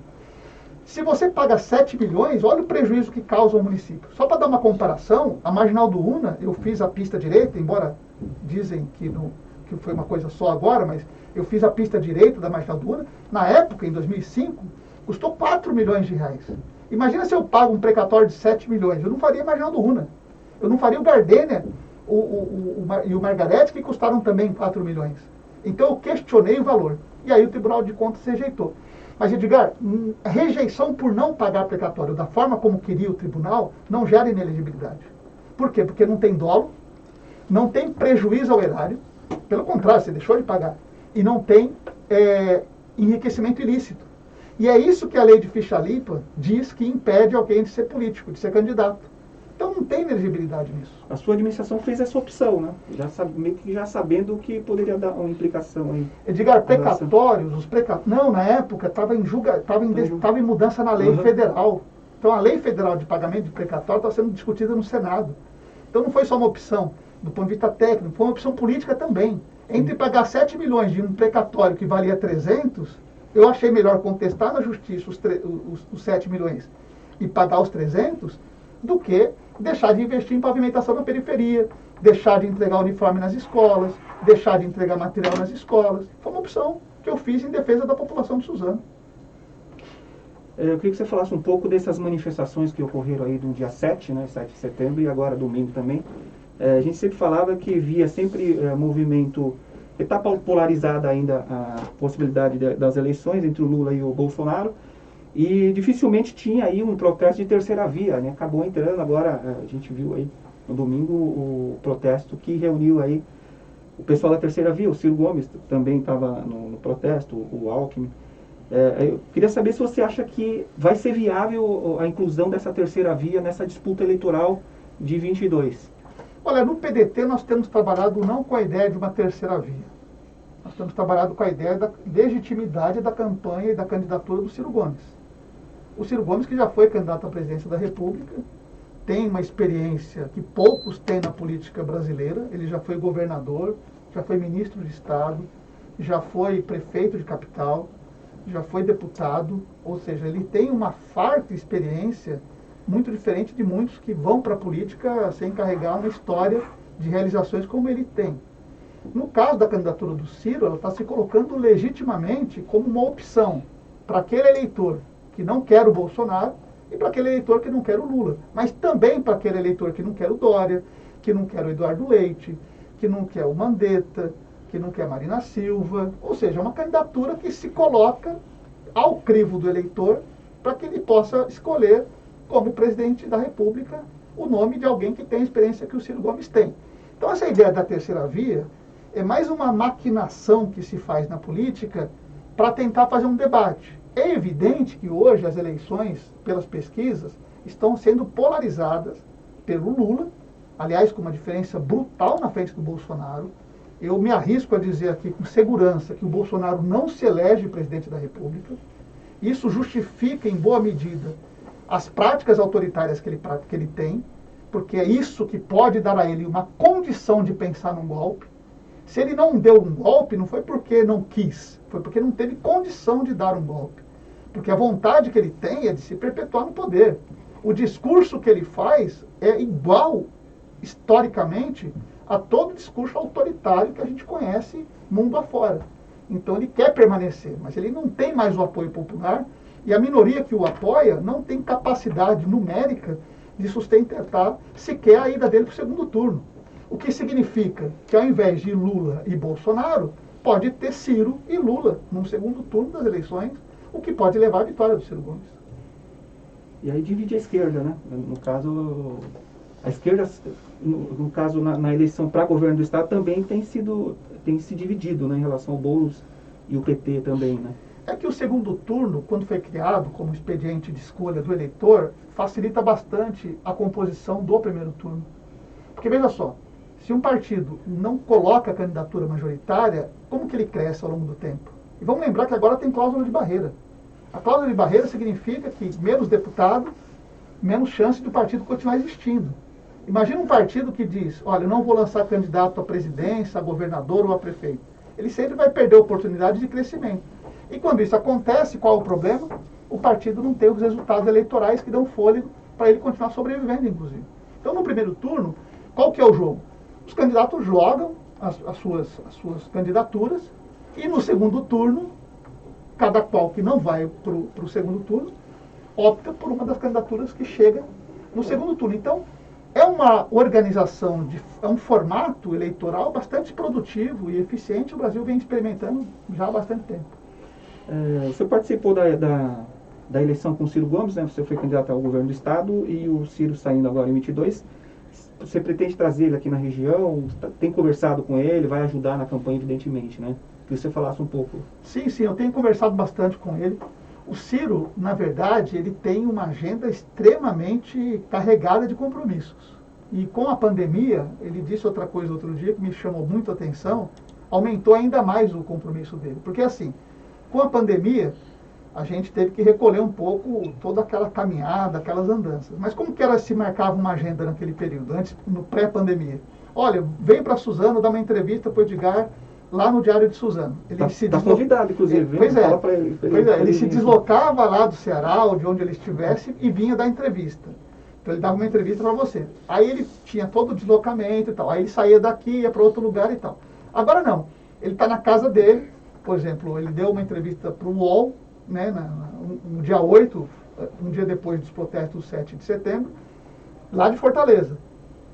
Se você paga 7 milhões, olha o prejuízo que causa ao município. Só para dar uma comparação, a Marginal do Una, eu fiz a pista direita, embora dizem que foi uma coisa só agora, mas eu fiz a pista direita da Marginal do Una. Na época, em 2005, custou 4 milhões de reais. Imagina se eu pago um precatório de 7 milhões. Eu não faria a Marginal do Una. Eu não faria o Gardênia e o Margarete, que custaram também 4 milhões. Então eu questionei o valor. E aí o Tribunal de Contas rejeitou. Mas, Edgar, a rejeição por não pagar precatório da forma como queria o tribunal não gera inelegibilidade. Por quê? Porque não tem dolo, não tem prejuízo ao erário, pelo contrário, você deixou de pagar, e não tem enriquecimento ilícito. E é isso que a lei de ficha limpa diz que impede alguém de ser político, de ser candidato. Então não tem inelegibilidade nisso. A sua administração fez essa opção, né? Meio que já sabendo que poderia dar uma implicação aí. Edgar, precatórios, não, na época estava em mudança na lei federal. Então a lei federal de pagamento de precatório estava sendo discutida no Senado. Então não foi só uma opção do ponto de vista técnico, foi uma opção política também. Entre pagar 7 milhões de um precatório que valia 300, eu achei melhor contestar na justiça os 7 milhões e pagar os 300 do que deixar de investir em pavimentação na periferia, deixar de entregar uniforme nas escolas, deixar de entregar material nas escolas. Foi uma opção que eu fiz em defesa da população de Suzano. Eu queria que você falasse um pouco dessas manifestações que ocorreram aí do dia 7, né, 7 de setembro, e agora domingo também. A gente sempre falava que via sempre movimento está polarizada ainda a possibilidade das eleições entre o Lula e o Bolsonaro, e dificilmente tinha aí um protesto de terceira via, né? Acabou entrando agora, a gente viu aí no domingo o protesto que reuniu aí o pessoal da terceira via, o Ciro Gomes também estava no protesto, o Alckmin. Eu queria saber se você acha que vai ser viável a inclusão dessa terceira via nessa disputa eleitoral de 22. Olha, no PDT nós temos trabalhado não com a ideia de uma terceira via. Nós temos trabalhado com a ideia da legitimidade da campanha e da candidatura do Ciro Gomes. O Ciro Gomes, que já foi candidato à presidência da República, tem uma experiência que poucos têm na política brasileira. Ele já foi governador, já foi ministro de Estado, já foi prefeito de capital, já foi deputado, ou seja, ele tem uma farta experiência muito diferente de muitos que vão para a política sem carregar uma história de realizações como ele tem. No caso da candidatura do Ciro, ela está se colocando legitimamente como uma opção para aquele eleitor que não quer o Bolsonaro e para aquele eleitor que não quer o Lula, mas também para aquele eleitor que não quer o Dória, que não quer o Eduardo Leite, que não quer o Mandetta, que não quer a Marina Silva, ou seja, uma candidatura que se coloca ao crivo do eleitor para que ele possa escolher como presidente da República o nome de alguém que tem a experiência que o Ciro Gomes tem. Então essa ideia da terceira via é mais uma maquinação que se faz na política para tentar fazer um debate. É evidente que hoje as eleições, pelas pesquisas, estão sendo polarizadas pelo Lula, aliás, com uma diferença brutal na frente do Bolsonaro. Eu me arrisco a dizer aqui com segurança que o Bolsonaro não se elege presidente da República. Isso justifica, em boa medida, as práticas autoritárias que ele tem, porque é isso que pode dar a ele uma condição de pensar num golpe. Se ele não deu um golpe, não foi porque não quis, foi porque não teve condição de dar um golpe. Porque a vontade que ele tem é de se perpetuar no poder. O discurso que ele faz é igual, historicamente, a todo discurso autoritário que a gente conhece mundo afora. Então ele quer permanecer, mas ele não tem mais o apoio popular e a minoria que o apoia não tem capacidade numérica de sustentar sequer a ida dele para o segundo turno. O que significa que ao invés de Lula e Bolsonaro, pode ter Ciro e Lula no segundo turno das eleições, o que pode levar à vitória do Ciro Gomes. E aí divide a esquerda, né? No caso, a esquerda, no caso, na eleição para governo do Estado também tem se dividido, né, em relação ao Boulos e o PT também, né? É que o segundo turno, quando foi criado como expediente de escolha do eleitor, facilita bastante a composição do primeiro turno. Porque veja só, se um partido não coloca a candidatura majoritária, como que ele cresce ao longo do tempo? E vamos lembrar que agora tem cláusula de barreira. A cláusula de barreira significa que menos deputado, menos chance do partido continuar existindo. Imagina um partido que diz, olha, eu não vou lançar candidato à presidência, a governador ou a prefeito. Ele sempre vai perder a oportunidade de crescimento. E quando isso acontece, qual é o problema? O partido não tem os resultados eleitorais que dão fôlego para ele continuar sobrevivendo, inclusive. Então, no primeiro turno, qual que é o jogo? Os candidatos jogam as suas candidaturas e no segundo turno, cada qual que não vai para o segundo turno, opta por uma das candidaturas que chega no segundo turno. Então, é uma organização, é um formato eleitoral bastante produtivo e eficiente. O Brasil vem experimentando já há bastante tempo. Você participou da eleição com o Ciro Gomes, né? Você foi candidato ao governo do Estado e o Ciro saindo agora em 22. Você pretende trazer ele aqui na região? Tem conversado com ele? Vai ajudar na campanha, evidentemente, né? Que você falasse um pouco. Sim, eu tenho conversado bastante com ele. O Ciro, na verdade, ele tem uma agenda extremamente carregada de compromissos. E com a pandemia, ele disse outra coisa outro dia que me chamou muito a atenção, aumentou ainda mais o compromisso dele. Porque assim, com a pandemia, a gente teve que recolher um pouco toda aquela caminhada, aquelas andanças. Mas como que se marcava uma agenda naquele período, antes, no pré-pandemia? Olha, vem para Suzano dar uma entrevista para o Edgar lá no Diário de Suzano. Ele está convidado, inclusive. Pois é, fala pra ele, ele se deslocava lá do Ceará, ou de onde ele estivesse, e vinha dar entrevista. Então ele dava uma entrevista para você. Aí ele tinha todo o deslocamento e tal. Aí ele saía daqui, ia para outro lugar e tal. Agora não. Ele está na casa dele. Por exemplo, ele deu uma entrevista para o UOL, né, no dia 8, um dia depois dos protestos do 7 de setembro, lá de Fortaleza.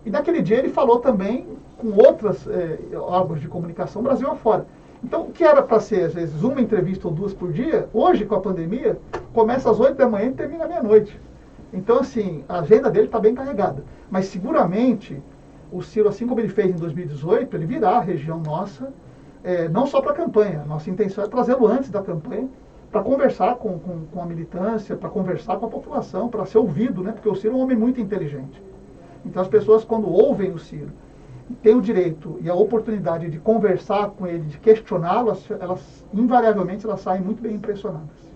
E naquele dia ele falou também com outras órgãos de comunicação Brasil afora. Então, o que era para ser, às vezes, uma entrevista ou duas por dia, hoje, com a pandemia, começa às 8 da manhã e termina à meia-noite. Então, assim, a agenda dele está bem carregada. Mas, seguramente, o Ciro, assim como ele fez em 2018, ele virá a região nossa, não só para a campanha. Nossa intenção é trazê-lo antes da campanha, para conversar com a militância, para conversar com a população, para ser ouvido, né? Porque o Ciro é um homem muito inteligente. Então, as pessoas, quando ouvem o Ciro, têm o direito e a oportunidade de conversar com ele, de questioná-lo, elas invariavelmente elas saem muito bem impressionadas.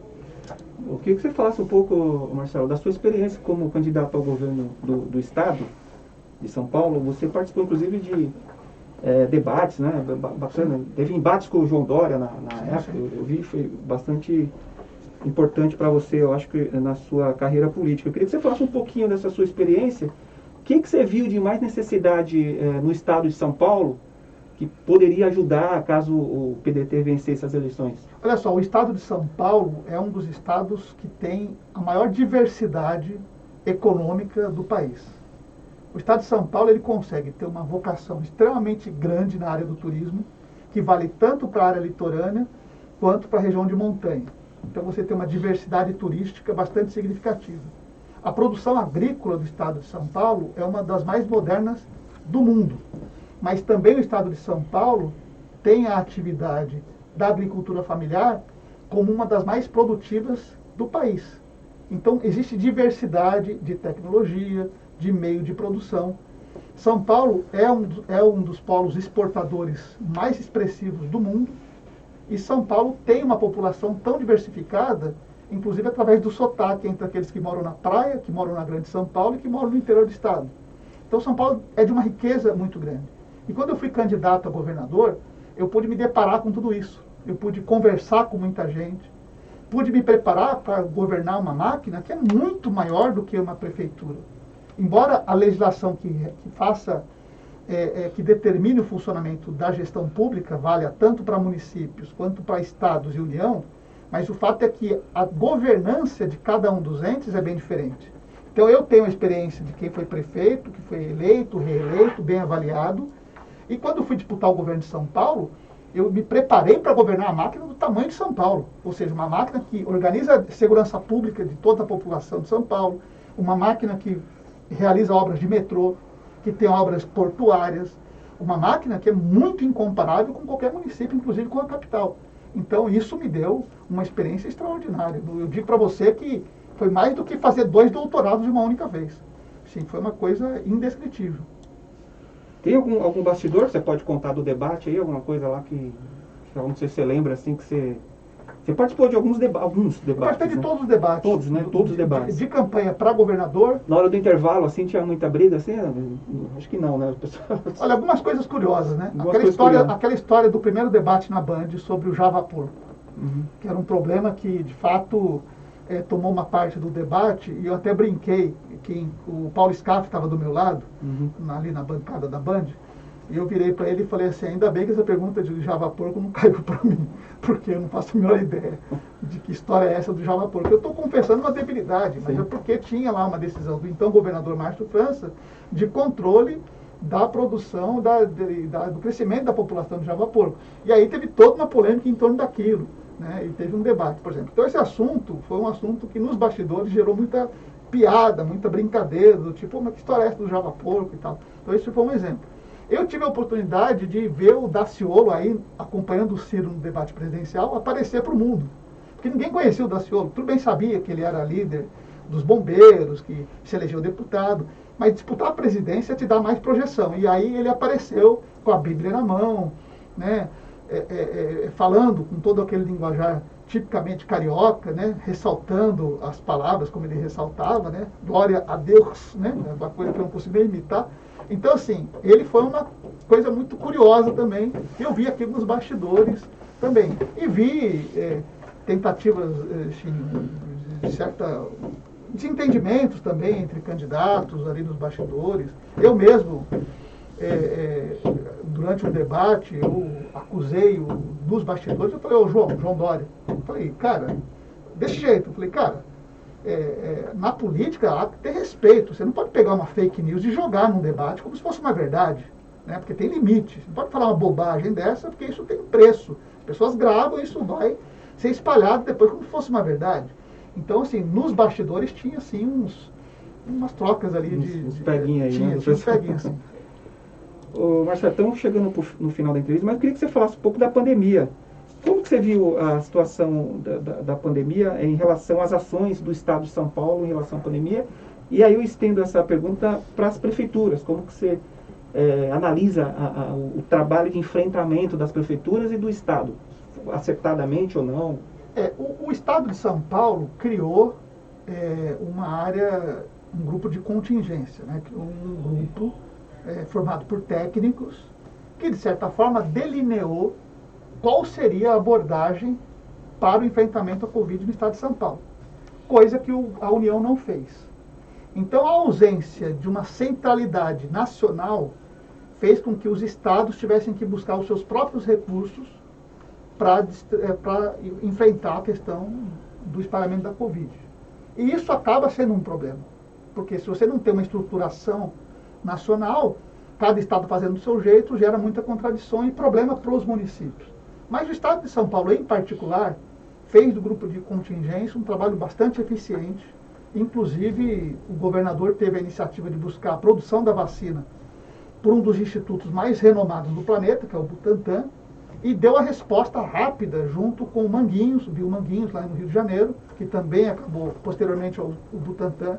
Eu queria que você falasse um pouco, Marcelo, da sua experiência como candidato ao governo do Estado de São Paulo. Você participou, inclusive, de debates, né? Bacana. Teve embates com o João Dória na época. Eu vi, foi bastante importante para você, eu acho que na sua carreira política. Eu queria que você falasse um pouquinho dessa sua experiência. O que você viu de mais necessidade no Estado de São Paulo que poderia ajudar caso o PDT vencesse as eleições? Olha só, o Estado de São Paulo é um dos estados que tem a maior diversidade econômica do país. O Estado de São Paulo ele consegue ter uma vocação extremamente grande na área do turismo, que vale tanto para a área litorânea quanto para a região de montanha. Então você tem uma diversidade turística bastante significativa. A produção agrícola do Estado de São Paulo é uma das mais modernas do mundo. Mas também o Estado de São Paulo tem a atividade da agricultura familiar como uma das mais produtivas do país. Então existe diversidade de tecnologia, de meio de produção. São Paulo é um dos polos exportadores mais expressivos do mundo. E São Paulo tem uma população tão diversificada, inclusive através do sotaque entre aqueles que moram na praia, que moram na Grande São Paulo e que moram no interior do estado. Então São Paulo é de uma riqueza muito grande. E quando eu fui candidato a governador, eu pude me deparar com tudo isso. Eu pude conversar com muita gente, pude me preparar para governar uma máquina que é muito maior do que uma prefeitura. Embora a legislação que determine o funcionamento da gestão pública valha tanto para municípios quanto para estados e União, mas o fato é que a governança de cada um dos entes é bem diferente. Então eu tenho a experiência de quem foi prefeito, que foi eleito, reeleito, bem avaliado, e quando fui disputar o governo de São Paulo, eu me preparei para governar a máquina do tamanho de São Paulo, ou seja, uma máquina que organiza a segurança pública de toda a população de São Paulo, uma máquina que realiza obras de metrô, que tem obras portuárias, uma máquina que é muito incomparável com qualquer município, inclusive com a capital. Então isso me deu uma experiência extraordinária. Eu digo para você que foi mais do que fazer 2 doutorados de uma única vez. Sim, foi uma coisa indescritível. Tem algum bastidor que você pode contar do debate aí? Alguma coisa lá que não sei se você lembra, assim, que você participou de alguns debates. Eu participei de todos os debates. Todos, né? Todos os debates. De campanha para governador. Na hora do intervalo, assim, tinha muita briga, assim? Acho que não, né? Olha, algumas coisas curiosas, né? Aquela história do primeiro debate na Band sobre o Javapor, que era um problema que, de fato, tomou uma parte do debate, e eu até brinquei que o Paulo Scaff estava do meu lado, ali na bancada da Band, e eu virei para ele e falei assim, ainda bem que essa pergunta de Javaporco não caiu para mim, porque eu não faço a menor ideia de que história é essa do Javaporco. Eu estou confessando uma debilidade, mas é porque tinha lá uma decisão do então governador Márcio França de controle da produção, do crescimento da população do Javaporco. E aí teve toda uma polêmica em torno daquilo, né? E teve um debate, por exemplo. Então esse assunto foi um assunto que nos bastidores gerou muita piada, muita brincadeira, do tipo, mas que história é essa do Javaporco e tal. Então esse foi um exemplo. Eu tive a oportunidade de ver o Daciolo aí, acompanhando o Ciro no debate presidencial, aparecer para o mundo. Porque ninguém conhecia o Daciolo. Tudo bem sabia que ele era líder dos bombeiros, que se elegeu deputado, mas disputar a presidência te dá mais projeção. E aí ele apareceu com a Bíblia na mão, né, falando com todo aquele linguajar tipicamente carioca, né, ressaltando as palavras como ele ressaltava, né, glória a Deus, né, uma coisa que eu não consigo nem imitar. Então, assim, ele foi uma coisa muito curiosa também. Eu vi aquilo nos bastidores também. E vi tentativas de certa desentendimentos também entre candidatos ali nos bastidores. Eu mesmo, durante o debate, eu acusei dos bastidores. Eu falei, João Dória. Eu falei, cara, desse jeito. Eu falei, cara, na política há que ter respeito. Você não pode pegar uma fake news e jogar num debate como se fosse uma verdade, né? Porque tem limite. Você não pode falar uma bobagem dessa, porque isso tem preço. As pessoas gravam e isso vai ser espalhado depois como se fosse uma verdade. Então, assim, nos bastidores tinha, assim, umas trocas ali uns peguinhos aí, né? Tinha uns peguinhos, assim. Ô, Marcelo, estamos chegando no final da entrevista, mas eu queria que você falasse um pouco da pandemia. Como que você viu a situação da pandemia em relação às ações do Estado de São Paulo em relação à pandemia? E aí eu estendo essa pergunta para as prefeituras. Como que você analisa o trabalho de enfrentamento das prefeituras e do Estado? Acertadamente ou não? O Estado de São Paulo criou uma área, um grupo de contingência, né? Um grupo formado por técnicos que, de certa forma, delineou qual seria a abordagem para o enfrentamento à Covid no Estado de São Paulo, coisa que a União não fez. Então, a ausência de uma centralidade nacional fez com que os estados tivessem que buscar os seus próprios recursos para enfrentar a questão do espalhamento da Covid. E isso acaba sendo um problema, porque se você não tem uma estruturação nacional, cada estado fazendo do seu jeito, gera muita contradição e problema para os municípios. Mas o Estado de São Paulo, em particular, fez do grupo de contingência um trabalho bastante eficiente. Inclusive, o governador teve a iniciativa de buscar a produção da vacina por um dos institutos mais renomados do planeta, que é o Butantan, e deu a resposta rápida junto com o Manguinhos, o Biomanguinhos, lá no Rio de Janeiro, que também acabou, posteriormente ao Butantan,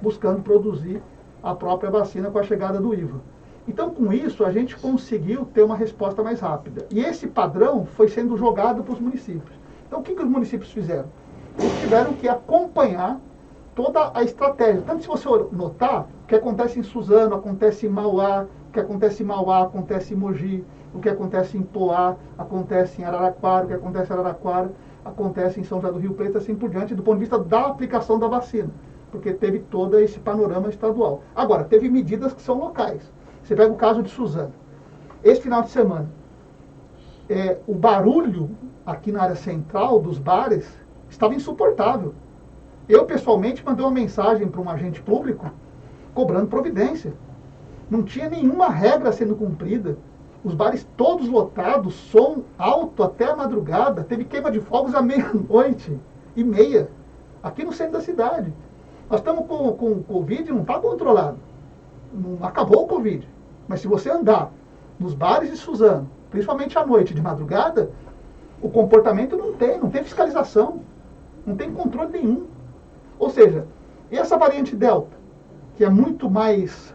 buscando produzir a própria vacina com a chegada do IVA. Então, com isso, a gente conseguiu ter uma resposta mais rápida. E esse padrão foi sendo jogado para os municípios. Então, o que os municípios fizeram? Eles tiveram que acompanhar toda a estratégia. Tanto se você notar, o que acontece em Suzano, acontece em Mauá, o que acontece em Mauá, acontece em Mogi, o que acontece em Poá, acontece em Araraquara, o que acontece em Araraquara, acontece em São José do Rio Preto, assim por diante, do ponto de vista da aplicação da vacina. Porque teve todo esse panorama estadual. Agora, teve medidas que são locais. Você pega o caso de Suzano. Esse final de semana, o barulho aqui na área central dos bares estava insuportável. Eu, pessoalmente, mandei uma mensagem para um agente público cobrando providência. Não tinha nenhuma regra sendo cumprida. Os bares todos lotados, som alto até a madrugada. Teve queima de fogos à 00:30, aqui no centro da cidade. Nós estamos com o Covid, não está controlado. Não acabou o Covid. Mas se você andar nos bares de Suzano, principalmente à noite, de madrugada, o comportamento não tem fiscalização, não tem controle nenhum. Ou seja, e essa variante Delta, que é muito mais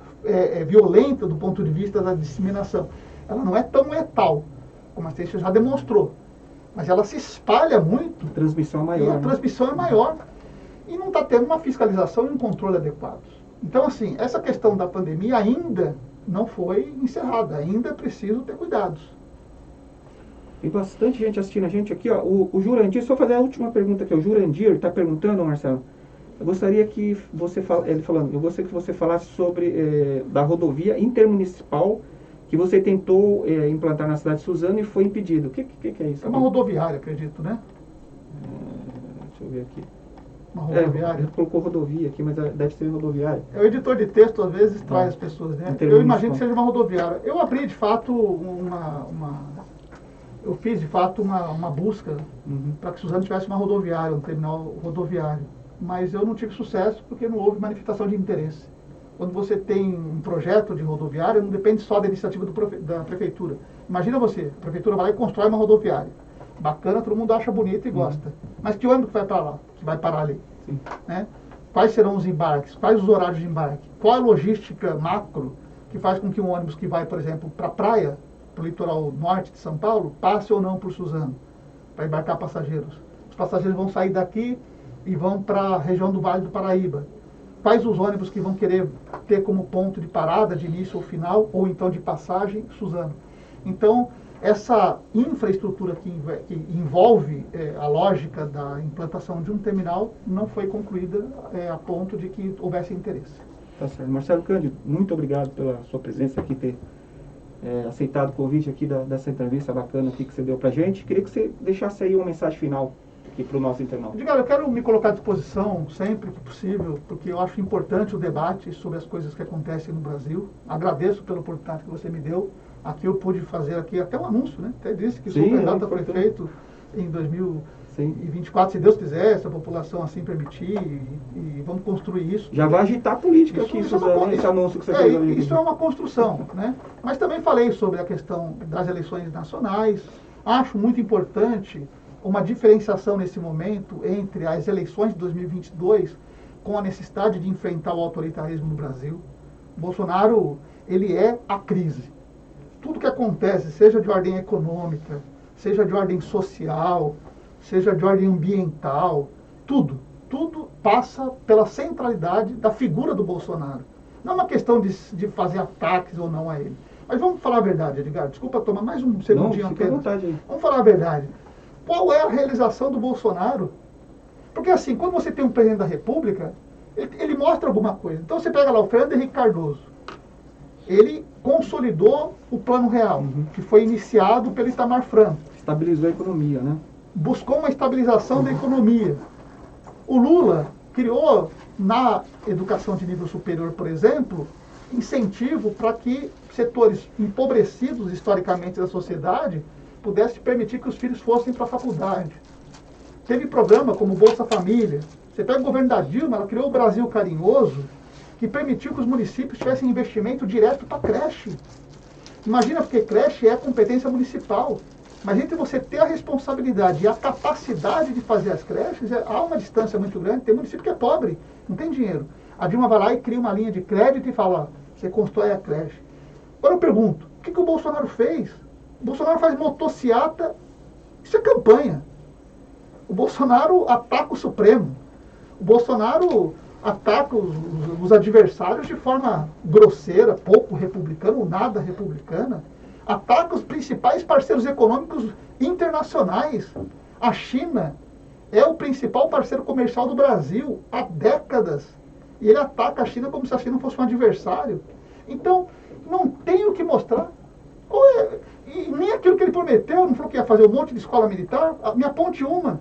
violenta do ponto de vista da disseminação, ela não é tão letal, como a ciência já demonstrou, mas ela se espalha muito. A transmissão é maior. E a transmissão é maior. E não está tendo uma fiscalização e um controle adequados. Então, assim, essa questão da pandemia ainda não foi encerrada, ainda é preciso ter cuidados. Tem bastante gente assistindo a gente aqui, ó. O Jurandir, só fazer a última pergunta aqui. O Jurandir está perguntando, Marcelo, eu gostaria que você eu gostaria que você falasse sobre da rodovia intermunicipal que você tentou implantar na cidade de Suzano e foi impedido. O que é isso? É uma rodoviária, acredito, né? Deixa eu ver aqui. Uma rodoviária. Ele colocou rodovia aqui, mas deve ser rodoviária. O editor de texto, às vezes, traz as pessoas, né? Eu imagino que seja uma rodoviária. Eu abri, de fato, eu fiz, de fato, uma busca para que Suzano tivesse uma rodoviária, um terminal rodoviário. Mas eu não tive sucesso porque não houve manifestação de interesse. Quando você tem um projeto de rodoviária, não depende só da iniciativa da prefeitura. Imagina você, a prefeitura vai lá e constrói uma rodoviária. Bacana, todo mundo acha bonito e gosta. Mas que ônibus vai para lá, que vai parar ali? Né? Quais serão os embarques? Quais os horários de embarque? Qual a logística macro que faz com que um ônibus que vai, por exemplo, para a praia, para o litoral norte de São Paulo, passe ou não por Suzano, para embarcar passageiros? Os passageiros vão sair daqui e vão para a região do Vale do Paraíba. Quais os ônibus que vão querer ter como ponto de parada, de início ou final, ou então de passagem, Suzano? Então, essa infraestrutura que envolve a lógica da implantação de um terminal não foi concluída a ponto de que houvesse interesse. Tá certo. Marcelo Cândido, muito obrigado pela sua presença aqui, ter aceitado o convite aqui dessa entrevista bacana aqui que você deu pra gente. Queria que você deixasse aí uma mensagem final aqui para o nosso internauta. Edgar, eu quero me colocar à disposição sempre que possível, porque eu acho importante o debate sobre as coisas que acontecem no Brasil. Agradeço pela oportunidade que você me deu. Aqui eu pude fazer aqui até um anúncio, né? Até disse que o candidato foi feito em 2024, se Deus quiser, se a população assim permitir, e vamos construir isso. Já vai agitar a política aqui, esse anúncio que você fez ali. Isso é uma construção, né? Mas também falei sobre a questão das eleições nacionais. Acho muito importante uma diferenciação nesse momento entre as eleições de 2022 com a necessidade de enfrentar o autoritarismo no Brasil. Bolsonaro, ele é a crise. Tudo que acontece, seja de ordem econômica, seja de ordem social, seja de ordem ambiental, tudo passa pela centralidade da figura do Bolsonaro. Não é uma questão de fazer ataques ou não a ele. Mas vamos falar a verdade, Edgar. Desculpa tomar mais um segundinho apenas. Vamos falar a verdade. Qual é a realização do Bolsonaro? Porque assim, quando você tem um presidente da República, ele mostra alguma coisa. Então você pega lá o Fernando Henrique Cardoso. Ele consolidou o Plano Real, que foi iniciado pelo Itamar Franco. Estabilizou a economia, né? Buscou uma estabilização da economia. O Lula criou, na educação de nível superior, por exemplo, incentivo para que setores empobrecidos historicamente da sociedade pudessem permitir que os filhos fossem para a faculdade. Teve programa como Bolsa Família. Você pega o governo da Dilma, ela criou o Brasil Carinhoso, que permitiu que os municípios tivessem investimento direto para creche. Imagina, porque creche é competência municipal. Mas entre você ter a responsabilidade e a capacidade de fazer as creches, há uma distância muito grande. Tem município que é pobre, não tem dinheiro. A Dilma vai lá e cria uma linha de crédito e fala, você constrói a creche. Agora eu pergunto, o que o Bolsonaro fez? O Bolsonaro faz motociata, isso é campanha. O Bolsonaro ataca o Supremo. O Bolsonaro ataca os adversários de forma grosseira, pouco republicana ou nada republicana. Ataca os principais parceiros econômicos internacionais. A China é o principal parceiro comercial do Brasil há décadas. E ele ataca a China como se a China fosse um adversário. Então, não tem o que mostrar. E nem aquilo que ele prometeu, não falou que ia fazer um monte de escola militar, me aponte uma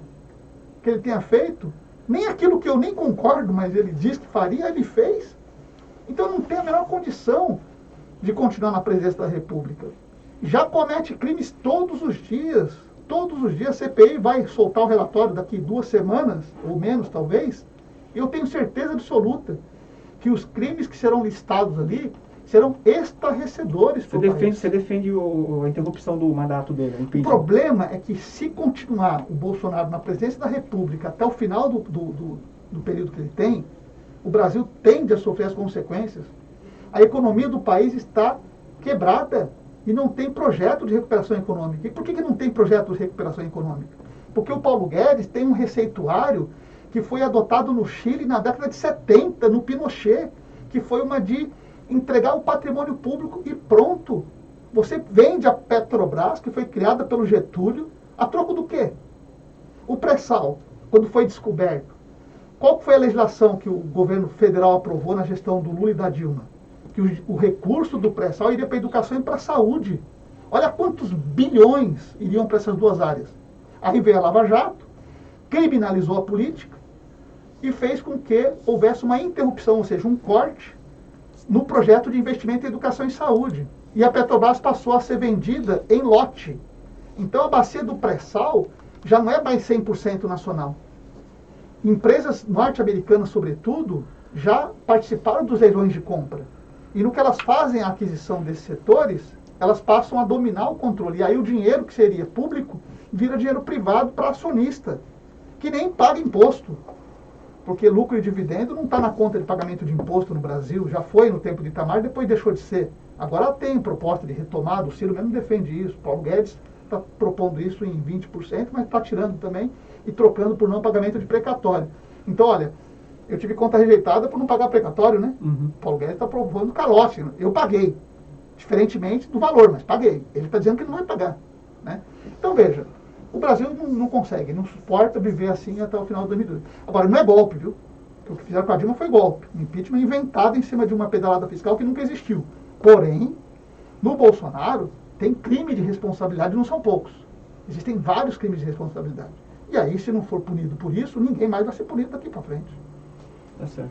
que ele tenha feito. Nem aquilo que eu nem concordo, mas ele diz que faria, ele fez. Então não tem a menor condição de continuar na presidência da República. Já comete crimes todos os dias. Todos os dias a CPI vai soltar o relatório daqui 2 semanas, ou menos talvez. E eu tenho certeza absoluta que os crimes que serão listados ali serão estarrecedores. Você defende a interrupção do mandato dele? O problema é que se continuar o Bolsonaro na presidência da República até o final do período que ele tem, o Brasil tende a sofrer as consequências. A economia do país está quebrada e não tem projeto de recuperação econômica. E por que não tem projeto de recuperação econômica? Porque o Paulo Guedes tem um receituário que foi adotado no Chile na década de 70, no Pinochet, que foi uma de entregar o patrimônio público e pronto. Você vende a Petrobras, que foi criada pelo Getúlio, a troco do quê? O pré-sal, quando foi descoberto. Qual foi a legislação que o governo federal aprovou na gestão do Lula e da Dilma? Que o recurso do pré-sal iria para a educação e para a saúde. Olha quantos bilhões iriam para essas duas áreas. Aí veio a Lava Jato, criminalizou a política e fez com que houvesse uma interrupção, ou seja, um corte no projeto de investimento em educação e saúde. E a Petrobras passou a ser vendida em lote. Então a bacia do pré-sal já não é mais 100% nacional. Empresas norte-americanas, sobretudo, já participaram dos leilões de compra. E no que elas fazem a aquisição desses setores, elas passam a dominar o controle. E aí o dinheiro que seria público vira dinheiro privado para acionista, que nem paga imposto. Porque lucro e dividendo não está na conta de pagamento de imposto no Brasil. Já foi no tempo de Itamar, depois deixou de ser. Agora tem proposta de retomada, o Ciro mesmo defende isso. Paulo Guedes está propondo isso em 20%, mas está tirando também e trocando por não pagamento de precatório. Então, olha, eu tive conta rejeitada por não pagar precatório, né? Paulo Guedes está provando calote. Eu paguei, diferentemente do valor, mas paguei. Ele está dizendo que não vai pagar, né? Então, veja, o Brasil não consegue, não suporta viver assim até o final de 2012. Agora, não é golpe, viu? O que fizeram com a Dilma foi golpe. Um impeachment inventado em cima de uma pedalada fiscal que nunca existiu. Porém, no Bolsonaro, tem crime de responsabilidade, não são poucos. Existem vários crimes de responsabilidade. E aí, se não for punido por isso, ninguém mais vai ser punido daqui para frente. Tá certo.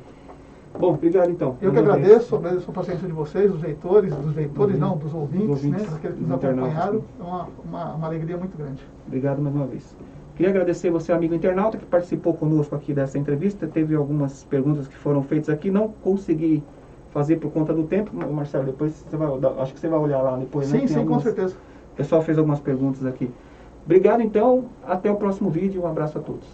Bom, obrigado então. Eu que agradeço a paciência de vocês, dos leitores não, dos ouvintes, né, aqueles que nos acompanharam. É uma alegria muito grande. Obrigado mais uma vez. Queria agradecer você, amigo internauta, que participou conosco aqui dessa entrevista. Teve algumas perguntas que foram feitas aqui, não consegui fazer por conta do tempo. Marcelo, depois você vai, acho que você vai olhar lá depois, sim, né? Sim, com certeza. O pessoal fez algumas perguntas aqui. Obrigado então, até o próximo vídeo, um abraço a todos.